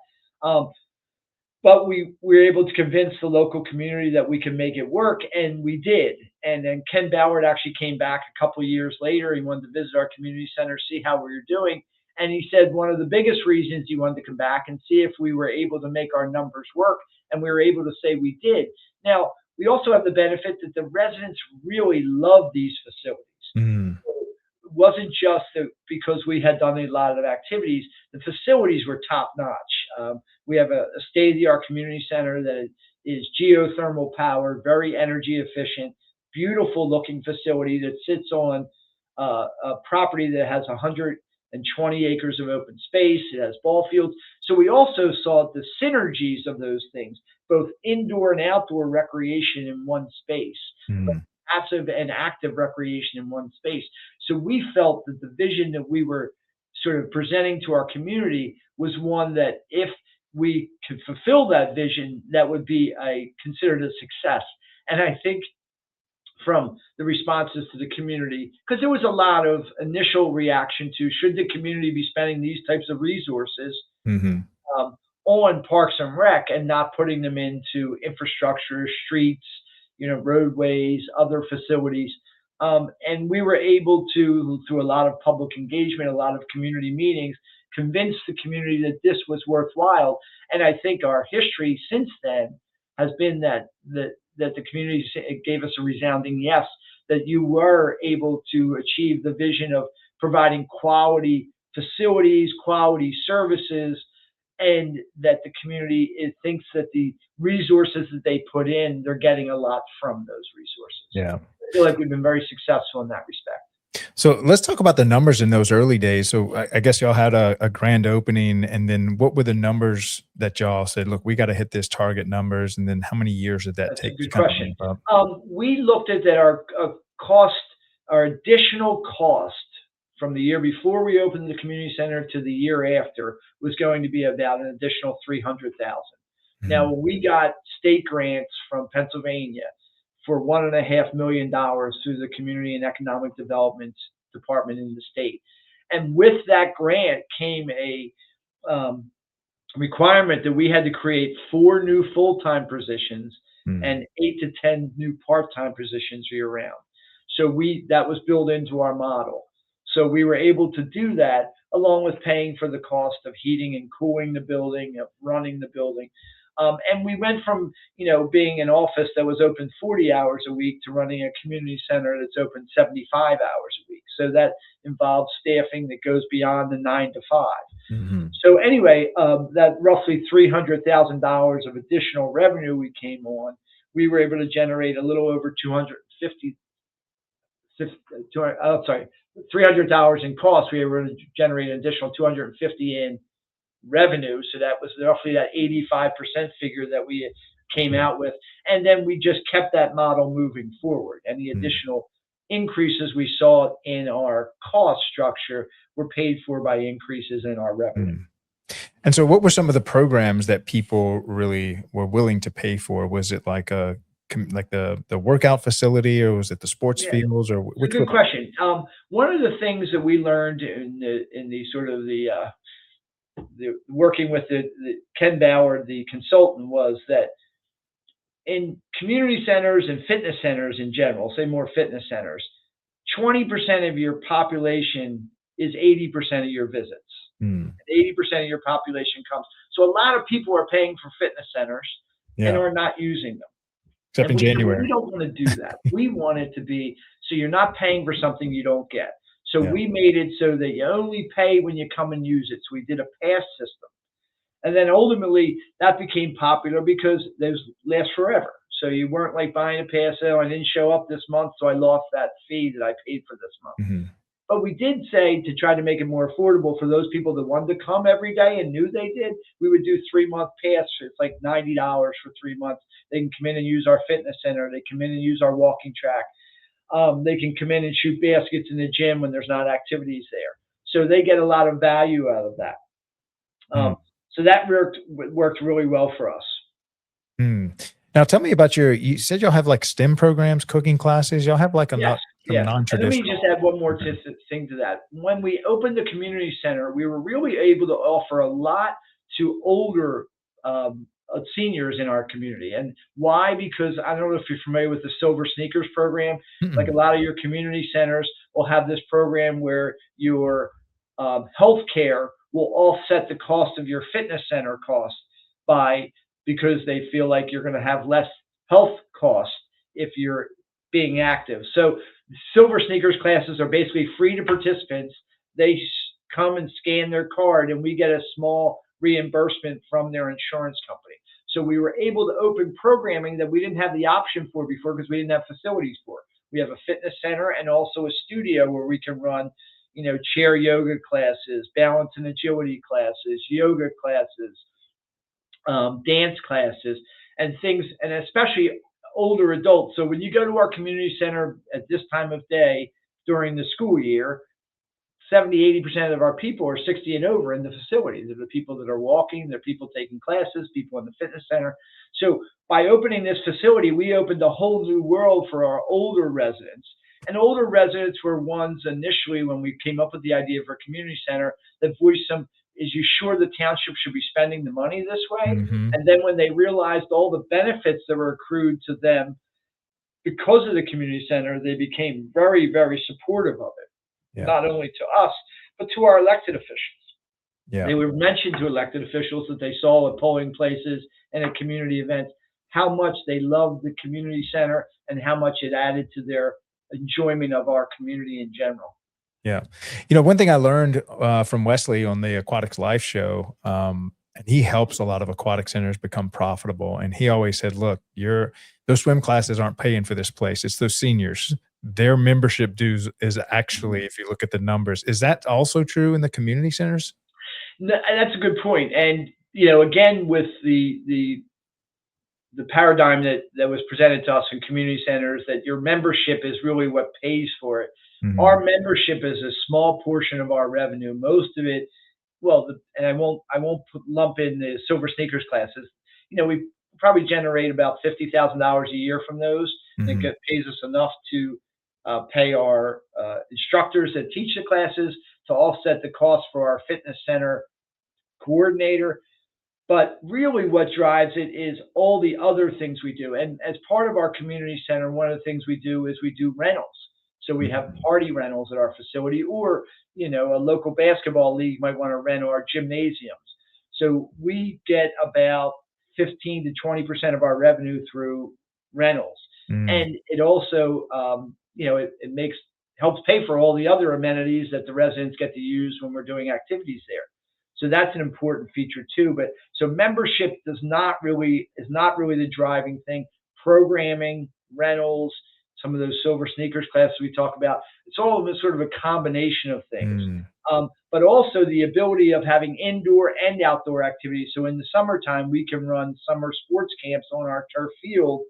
But we were able to convince the local community that we could make it work, and we did. And then Ken Ballard actually came back a couple of years later. He wanted to visit our community center, see how we were doing. And he said one of the biggest reasons he wanted to come back and see if we were able to make our numbers work, and we were able to say we did. Now, we also have the benefit that the residents really love these facilities. Mm. It wasn't just because we had done a lot of activities. The facilities were top notch. We have a state-of-the-art community center that is geothermal powered, very energy efficient, beautiful looking facility that sits on a property that has 120 acres of open space. It has ball fields. So we also saw the synergies of those things, both indoor and outdoor recreation in one space, but passive and active recreation in one space. So we felt that the vision that we were sort of presenting to our community was one that if we could fulfill that vision, that would be considered a success. And I think from the responses to the community, because there was a lot of initial reaction to should the community be spending these types of resources on Parks and Rec and not putting them into infrastructure, streets, roadways, other facilities. And we were able to, through a lot of public engagement, a lot of community meetings, convince the community that this was worthwhile. And I think our history since then has been that the community gave us a resounding yes, that you were able to achieve the vision of providing quality facilities, quality services, and that the community thinks that the resources that they put in, they're getting a lot from those resources. Yeah. I feel like we've been very successful in that respect. So let's talk about the numbers in those early days. So I guess y'all had a grand opening, and then what were the numbers that y'all said, look, we got to hit this target numbers, and then how many years did that That's take? a good question. We looked at that our additional cost from the year before we opened the community center to the year after was going to be about an additional $300,000. Now, when we got state grants from Pennsylvania for $1.5 million through the Community and Economic Development Department in the state. And with that grant came a requirement that we had to create 4 new full-time positions and 8 to 10 new part-time positions year-round. So that was built into our model. So we were able to do that along with paying for the cost of heating and cooling the building, of running the building. And we went from, being an office that was open 40 hours a week to running a community center that's open 75 hours a week. So that involves staffing that goes beyond the 9 to 5. So anyway, that roughly $300,000 of additional revenue we came on, we were able to generate a little over $300 in cost. We were able to generate an additional $250 in revenue. So that was roughly that 85% figure that we came out with. And then we just kept that model moving forward. And the additional increases we saw in our cost structure were paid for by increases in our revenue. And so what were some of the programs that people really were willing to pay for? Was it like the workout facility, or was it the sports fields, or which? Good question. One of the things that we learned in the sort of the working with the Ken Ballard, the consultant, was that in community centers and fitness centers in general, say more fitness centers, 20% of your population is 80% of your visits. 80% of your population comes. So a lot of people are paying for fitness centers and are not using them. Except in January. We don't want to do that. We want it to be so you're not paying for something you don't get. So we made it so that you only pay when you come and use it. So we did a pass system. And then ultimately that became popular because those last forever. So you weren't like buying a pass. Oh, I didn't show up this month, so I lost that fee that I paid for this month. Mhm. But we did say, to try to make it more affordable for those people that wanted to come every day and knew they did, we would do 3-month pass. It's like $90 for 3 months. They can come in and use our fitness center. They come in and use our walking track. They can come in and shoot baskets in the gym when there's not activities there. So they get a lot of value out of that. Mm. So that worked really well for us. Now tell me about you said y'all have like STEM programs, cooking classes. Y'all have like some Yeah. And let me non-traditional. just add one more thing to that. When we opened the community center, we were really able to offer a lot to older seniors in our community. And why? Because I don't know if you're familiar with the Silver Sneakers program. Like a Mm-mm. lot of your community centers will have this program where your health care will offset the cost of your fitness center cost because they feel like you're going to have less health costs if you're being active. So Silver Sneakers classes are basically free to participants. They come and scan their card, and we get a small reimbursement from their insurance company. So we were able to open programming that we didn't have the option for before because we didn't have facilities for it. We have a fitness center and also a studio where we can run, chair yoga classes, balance and agility classes, yoga classes, dance classes, and things, and especially older adults. So when you go to our community center at this time of day during the school year, 70–80% of our people are 60 and over in the facility. They're the people that are walking, they're people taking classes, people in the fitness center. So by opening this facility, we opened a whole new world for our older residents. And older residents were ones initially, when we came up with the idea for a community center, that voiced some, is you sure the township should be spending the money this way? Mm-hmm. And then when they realized all the benefits that were accrued to them because of the community center, they became very, very supportive of it. Yeah. Not only to us, but to our elected officials. Yeah. They were mentioned to elected officials that they saw at polling places and at community events how much they loved the community center and how much it added to their enjoyment of our community in general. Yeah. One thing I learned from Wesley on the Aquatics Life show, and he helps a lot of aquatic centers become profitable. And he always said, look, those swim classes aren't paying for this place. It's those seniors. Their membership dues is actually, if you look at the numbers, is that also true in the community centers? No, that's a good point. And, again, with the paradigm that was presented to us in community centers, that your membership is really what pays for it. Mhm. Our membership is a small portion of our revenue. Most of it, and I won't lump in the Silver Sneakers classes. We probably generate about $50,000 a year from those. Mhm. It pays us enough to pay our instructors that teach the classes, to offset the cost for our fitness center coordinator. But really what drives it is all the other things we do. And as part of our community center, one of the things we do is we do rentals. So we have party rentals at our facility, or, a local basketball league might want to rent our gymnasiums. So we get about 15 to 20% of our revenue through rentals. Mm. And it also, it helps pay for all the other amenities that the residents get to use when we're doing activities there. So that's an important feature too. But so membership is not really the driving thing. Programming, rentals, some of those Silver Sneakers classes we talk about, it's all sort of a combination of things. But also the ability of having indoor and outdoor activities. So in the summertime, we can run summer sports camps on our turf field,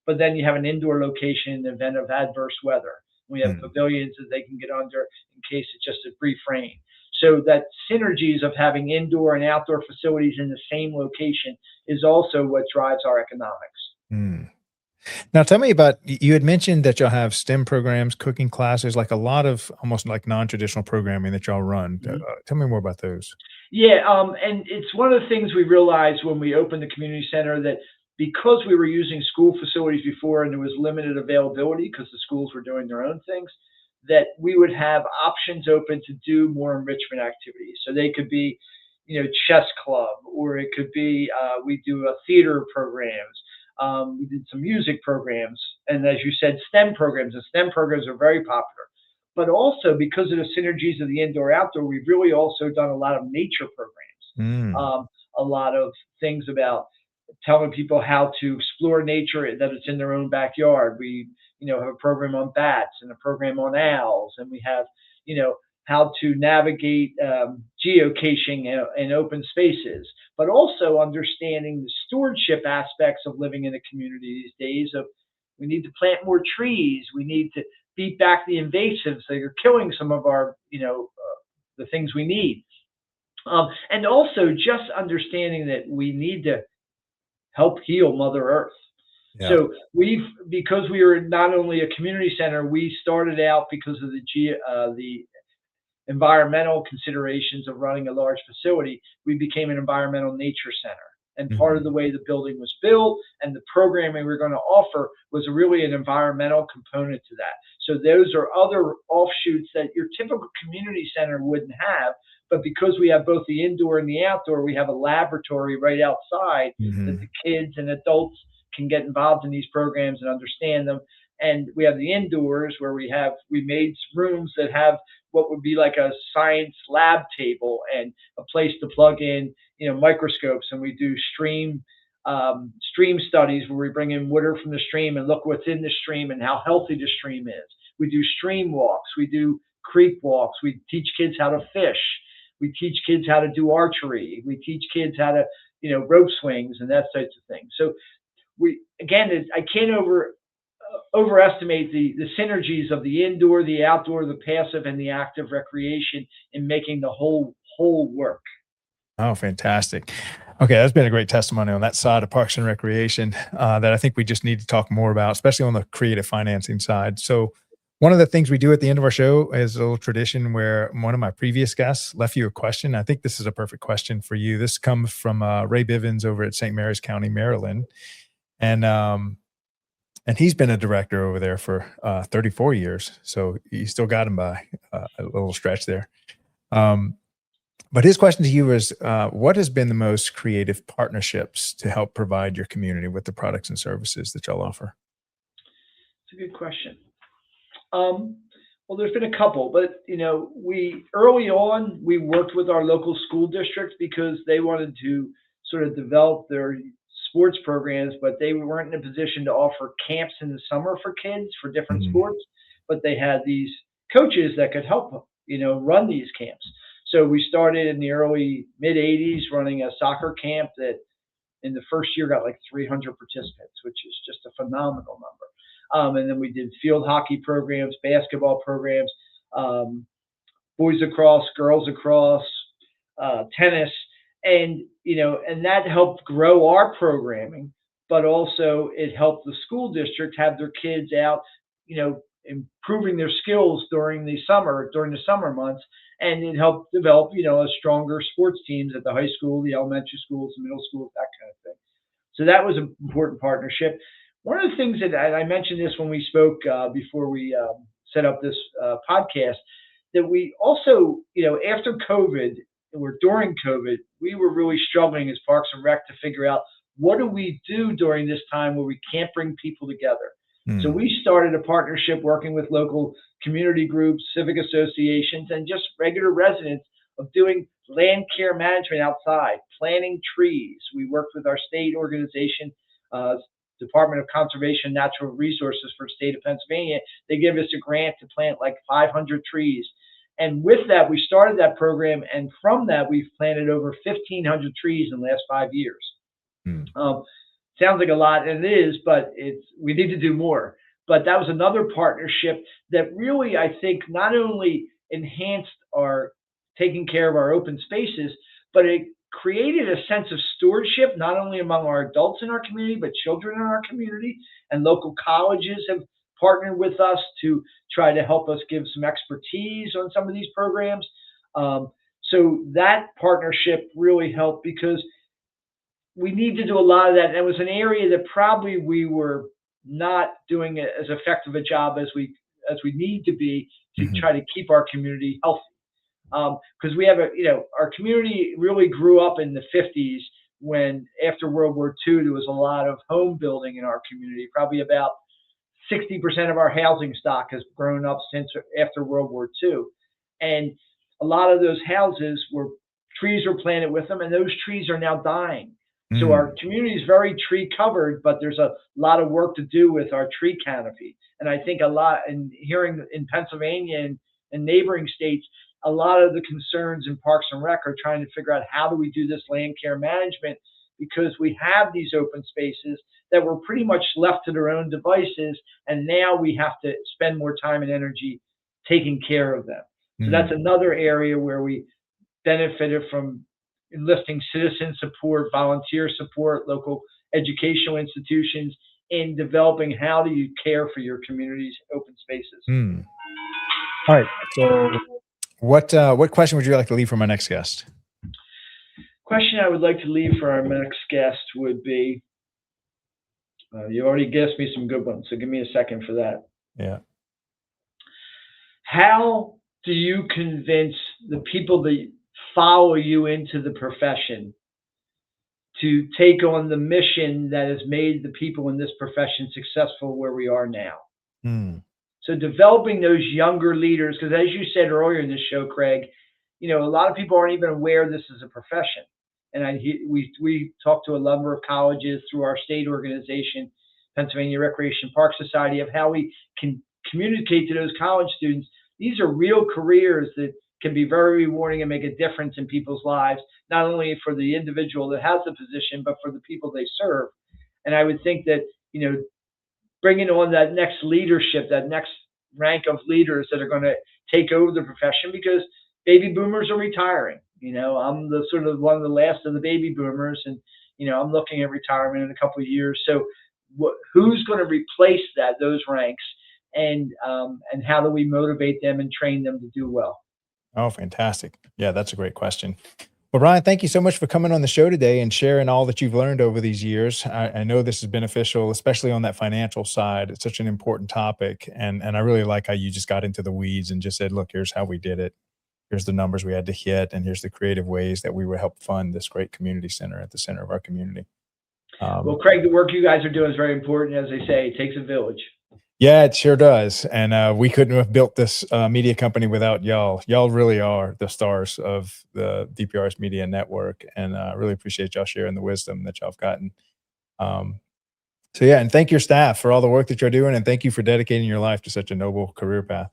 but then you have an indoor location in the event of adverse weather. We have pavilions that they can get under in case it's just a brief rain. So that synergies of having indoor and outdoor facilities in the same location is also what drives our economics. Now tell me about, you had mentioned that y'all have STEM programs, cooking classes, like a lot of almost like non-traditional programming that y'all run. Tell me more about those. Yeah, and it's one of the things we realized when we opened the community center, that because we were using school facilities before and there was limited availability because the schools were doing their own things, that we would have options open to do more enrichment activities. So they could be, chess club, or it could be, we do theater programs. We did some music programs, and as you said, STEM programs. And STEM programs are very popular. But also because of the synergies of the indoor-outdoor, we've really also done a lot of nature programs. A a lot of things about telling people how to explore nature that it's in their own backyard. We, have a program on bats and a program on owls, and we have, how to navigate geocaching in open spaces, but also understanding the stewardship aspects of living in a community these days. Of we need to plant more trees. We need to beat back the invasives that are killing some of our, the things we need. And also just understanding that we need to help heal Mother Earth. Yeah. So because we were not only a community center, we started out because of the environmental considerations of running a large facility, we became an environmental nature center. And part of the way the building was built and the programming we were going to offer was really an environmental component to that. So those are other offshoots that your typical community center wouldn't have. But because we have both the indoor and the outdoor, we have a laboratory right outside that the kids and adults can get involved in these programs and understand them. And we have the indoors where we made rooms that have what would be like a science lab table and a place to plug in, microscopes. And we do stream studies where we bring in water from the stream and look what's in the stream and how healthy the stream is. We do stream walks. We do creek walks. We teach kids how to fish. We teach kids how to do archery. We teach kids how to, rope swings and that types of things. So I can't overestimate the synergies of the indoor, the outdoor, the passive, and the active recreation in making the whole work. Oh, fantastic. Okay, that's been a great testimony on that side of Parks and Recreation that I think we just need to talk more about, especially on the creative financing side. So one of the things we do at the end of our show is a little tradition where one of my previous guests left you a question. I think this is a perfect question for you. This comes from Ray Bivens over at St. Mary's County, Maryland. And he's been a director over there for 34 years. So you still got him by a little stretch there. But his question to you is, what has been the most creative partnerships to help provide your community with the products and services that y'all offer? It's a good question. Well, there's been a couple, but we early on we worked with our local school districts because they wanted to sort of develop their sports programs, but they weren't in a position to offer camps in the summer for kids for different sports. But they had these coaches that could help run these camps. So we started in the early mid 80s running a soccer camp that in the first year got like 300 participants, which is just a phenomenal number. And then we did field hockey programs, basketball programs, boys lacrosse, girls lacrosse, tennis, and that helped grow our programming. But also it helped the school district have their kids out, improving their skills during the summer months, and it helped develop, a stronger sports teams at the high school, the elementary schools, the middle schools, that kind of thing. So that was an important partnership. One of the things that I mentioned this when we spoke before we set up this podcast, that we also, after COVID or during COVID, we were really struggling as Parks and Rec to figure out what do we do during this time where we can't bring people together. So we started a partnership working with local community groups, civic associations, and just regular residents of doing land care management outside, planting trees. We worked with our state organization, Department of Conservation and Natural Resources for the state of Pennsylvania. They gave us a grant to plant like 500 trees. And with that, we started that program. And from that, we've planted over 1,500 trees in the last 5 years. Sounds like a lot, and it is, but we need to do more. But that was another partnership that really, I think, not only enhanced our taking care of our open spaces, but it created a sense of stewardship, not only among our adults in our community, but children in our community. And local colleges have partnered with us to try to help us give some expertise on some of these programs. So that partnership really helped because we need to do a lot of that. And it was an area that probably we were not doing as effective a job as we need to be to try to keep our community healthy. Because we have our community really grew up in the 50s when after World War II, there was a lot of home building in our community. Probably about 60% of our housing stock has grown up since after World War II. And a lot of those houses were trees were planted with them, and those trees are now dying. So Mm. our community is very tree covered, but there's a lot of work to do with our tree canopy. And I think a lot, and hearing in Pennsylvania and neighboring states, a lot of the concerns in Parks and Rec are trying to figure out how do we do this land care management, because we have these open spaces that were pretty much left to their own devices, and now we have to spend more time and energy taking care of them. So that's another area where we benefited from enlisting citizen support, volunteer support, local educational institutions in developing how do you care for your community's open spaces. Mm. All right. So what question would you like to leave for my next guest? Question I would like to leave for our next guest would be, you already guessed me some good ones, so give me a second for that. Yeah. How do you convince the people that follow you into the profession to take on the mission that has made the people in this profession successful where we are now? Mm. So developing those younger leaders, because as you said earlier in this show, Craig, a lot of people aren't even aware this is a profession. And we talked to a number of colleges through our state organization, Pennsylvania Recreation Park Society, of how we can communicate to those college students. These are real careers that can be very rewarding and make a difference in people's lives, not only for the individual that has the position, but for the people they serve. And I would think that, bringing on that next leadership, that next rank of leaders that are going to take over the profession, because baby boomers are retiring. I'm the sort of one of the last of the baby boomers, and I'm looking at retirement in a couple of years. So who's going to replace those ranks, and how do we motivate them and train them to do well? Oh, fantastic. Yeah, that's a great question. Well, Brian, thank you so much for coming on the show today and sharing all that you've learned over these years. I know this is beneficial, especially on that financial side. It's such an important topic. And I really like how you just got into the weeds and just said, look, here's how we did it. Here's the numbers we had to hit. And here's the creative ways that we would help fund this great community center at the center of our community. Well, Craig, the work you guys are doing is very important. As they say, it takes a village. Yeah, it sure does. And we couldn't have built this media company without y'all. Y'all really are the stars of the DPRS Media Network. And I really appreciate y'all sharing the wisdom that y'all have gotten. So yeah, and thank your staff for all the work that you're doing. And thank you for dedicating your life to such a noble career path.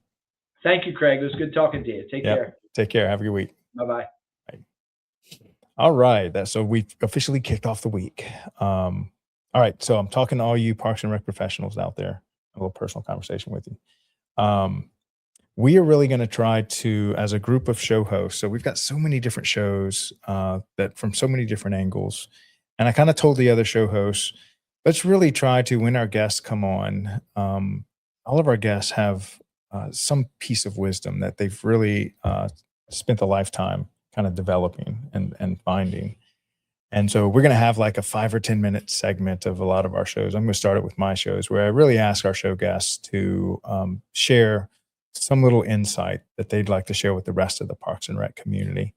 Thank you, Craig. It was good talking to you. Take care. Take care. Have a good week. Bye-bye. Bye. All right. So we officially kicked off the week. All right. So I'm talking to all you Parks and Rec professionals out there. A little personal conversation with you. We are really going to try to, as a group of show hosts, so we've got so many different shows that from so many different angles. And I kind of told the other show hosts, let's really try to, when our guests come on, all of our guests have some piece of wisdom that they've really spent a lifetime kind of developing and finding. And so we're going to have like a 5 or 10 minute segment of a lot of our shows. I'm going to start it with my shows, where I really ask our show guests to share some little insight that they'd like to share with the rest of the Parks and Rec community.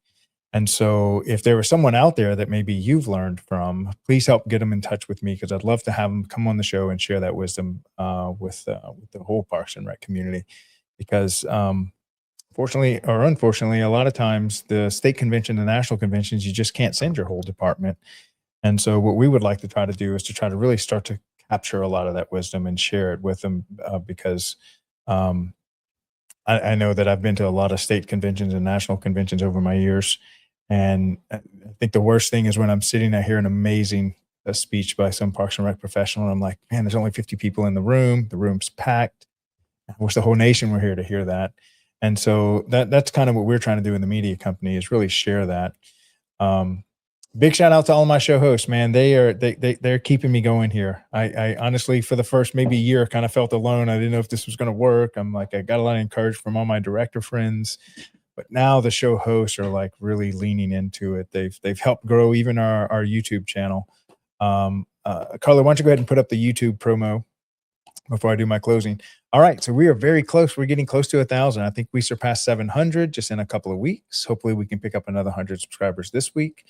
And so if there was someone out there that maybe you've learned from, please help get them in touch with me, because I'd love to have them come on the show and share that wisdom with the whole Parks and Rec community. Because fortunately or unfortunately, a lot of times the state convention and national conventions, you just can't send your whole department. And so what we would like to try to do is to try to really start to capture a lot of that wisdom and share it with them, because I know that I've been to a lot of state conventions and national conventions over my years. And I think the worst thing is when I'm sitting there hearing an amazing speech by some Parks and Rec professional, and I'm like, man, there's only 50 people in the room. The room's packed. I wish the whole nation were here to hear that. And so that's kind of what we're trying to do in the media company, is really share that. Big shout out to all of my show hosts, man. They're keeping me going here. I honestly, for the first maybe year, kind of felt alone. I didn't know if this was going to work. I'm like, I got a lot of encouragement from all my director friends, but now the show hosts are like really leaning into it. They've helped grow even our YouTube channel. Carla, why don't you go ahead and put up the YouTube promo before I do my closing. All right. So we are very close. We're getting close to 1,000. I think we surpassed 700 just in a couple of weeks. Hopefully we can pick up another 100 subscribers this week.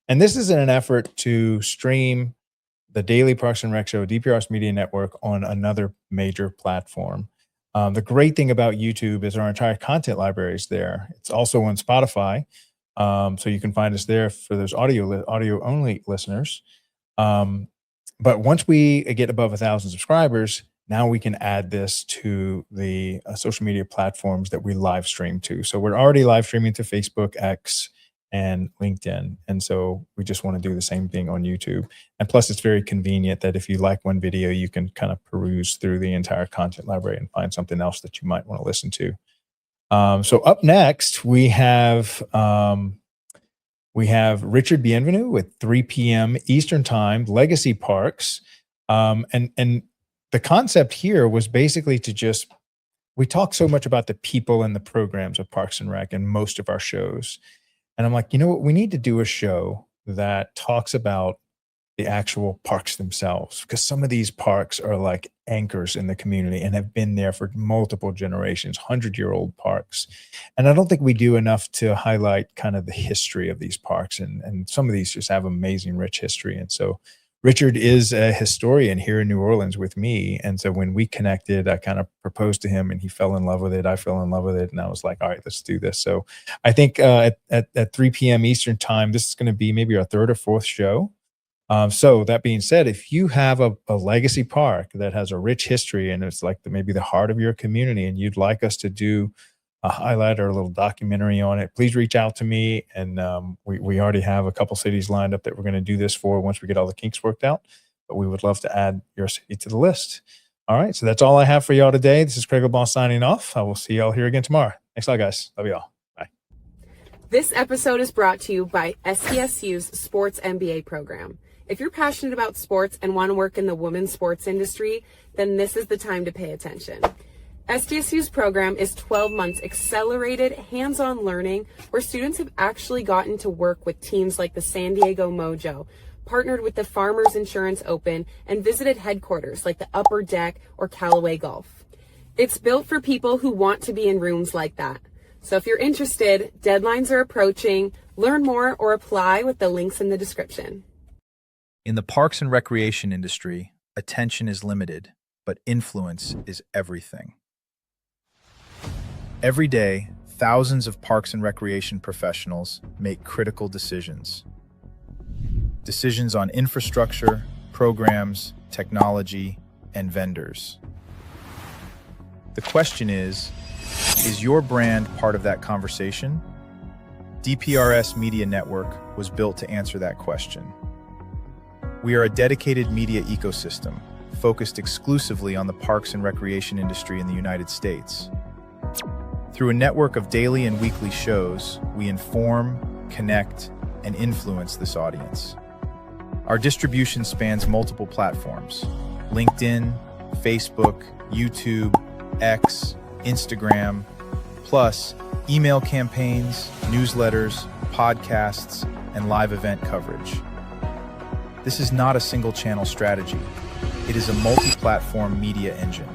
And this is in an effort to stream the daily Parks and Rec show, DPRS Media Network, on another major platform. The great thing about YouTube is our entire content library is there. It's also on Spotify. So you can find us there for those audio only listeners. But once we get above 1,000 subscribers, now we can add this to the social media platforms that we live stream to. So we're already live streaming to Facebook, X, and LinkedIn. And so we just want to do the same thing on YouTube. And plus, it's very convenient that if you like one video, you can kind of peruse through the entire content library and find something else that you might want to listen to. So up next, we have Richard Bienvenu with 3 p.m. Eastern Time, Legacy Parks. And the concept here was basically we talk so much about the people and the programs of Parks and Rec in most of our shows. And I'm like, you know what? We need to do a show that talks about the actual parks themselves, because some of these parks are like anchors in the community and have been there for multiple generations, 100-year-old parks. And I don't think we do enough to highlight kind of the history of these parks. And some of these just have amazing, rich history. And so Richard is a historian here in New Orleans with me. And so when we connected, I kind of proposed to him and he fell in love with it. I fell in love with it. And I was like, all right, let's do this. So I think at 3 p.m. Eastern Time, this is going to be maybe our third or fourth show. So that being said, if you have a legacy park that has a rich history and it's like maybe the heart of your community and you'd like us to do a highlight or a little documentary on it, please reach out to me. And we already have a couple cities lined up that we're going to do this for once we get all the kinks worked out. But we would love to add your city to the list. All right, so that's all I have for y'all today. This is Craig LeBlanc signing off. I will see y'all here again tomorrow. Thanks a lot, guys. Love y'all. Bye. This episode is brought to you by STSU's Sports MBA program. If you're passionate about sports and want to work in the women's sports industry, then this is the time to pay attention. STSU's program is 12 months accelerated hands-on learning where students have actually gotten to work with teams like the San Diego Mojo, partnered with the Farmers Insurance Open, and visited headquarters like the Upper Deck or Callaway Golf. It's built for people who want to be in rooms like that. So if you're interested, deadlines are approaching. Learn more or apply with the links in the description. In the parks and recreation industry, attention is limited, but influence is everything. Every day, thousands of parks and recreation professionals make critical decisions. Decisions on infrastructure, programs, technology, and vendors. The question is your brand part of that conversation? DPRS Media Network was built to answer that question. We are a dedicated media ecosystem focused exclusively on the parks and recreation industry in the United States. Through a network of daily and weekly shows, we inform, connect, and influence this audience. Our distribution spans multiple platforms: LinkedIn, Facebook, YouTube, X, Instagram, plus email campaigns, newsletters, podcasts, and live event coverage. This is not a single-channel strategy. It is a multi-platform media engine.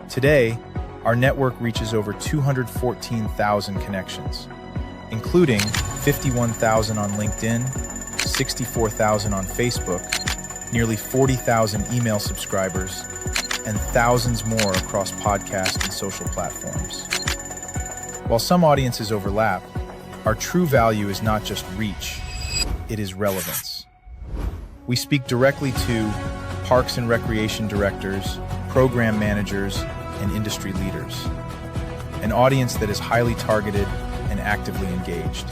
Today, our network reaches over 214,000 connections, including 51,000 on LinkedIn, 64,000 on Facebook, nearly 40,000 email subscribers, and thousands more across podcast and social platforms. While some audiences overlap, our true value is not just reach, it is relevance. We speak directly to parks and recreation directors, program managers, and industry leaders, an audience that is highly targeted and actively engaged.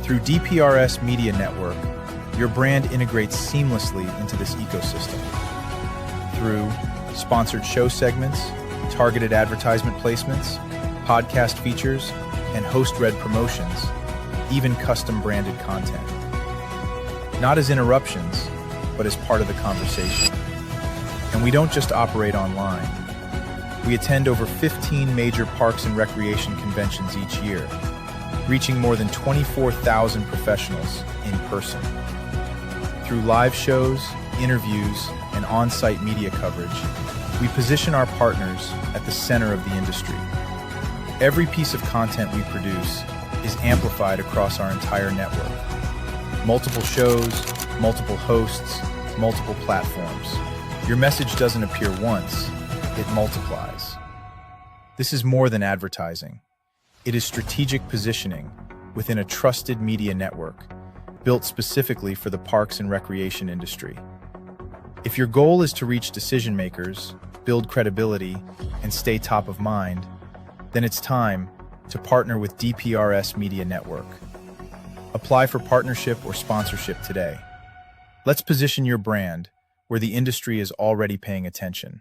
Through DPRS Media Network, your brand integrates seamlessly into this ecosystem. Through sponsored show segments, targeted advertisement placements, podcast features, and host-read promotions, even custom branded content. Not as interruptions, but as part of the conversation. And we don't just operate online. We attend over 15 major parks and recreation conventions each year, reaching more than 24,000 professionals in person. Through live shows, interviews, and on-site media coverage, we position our partners at the center of the industry. Every piece of content we produce is amplified across our entire network. Multiple shows, multiple hosts, multiple platforms. Your message doesn't appear once, it multiplies. This is more than advertising. It is strategic positioning, within a trusted media network built specifically for the parks and recreation industry. If your goal is to reach decision makers, build credibility, and stay top of mind, then it's time to partner with DPRS Media Network. Apply for partnership or sponsorship today. Let's position your brand where the industry is already paying attention.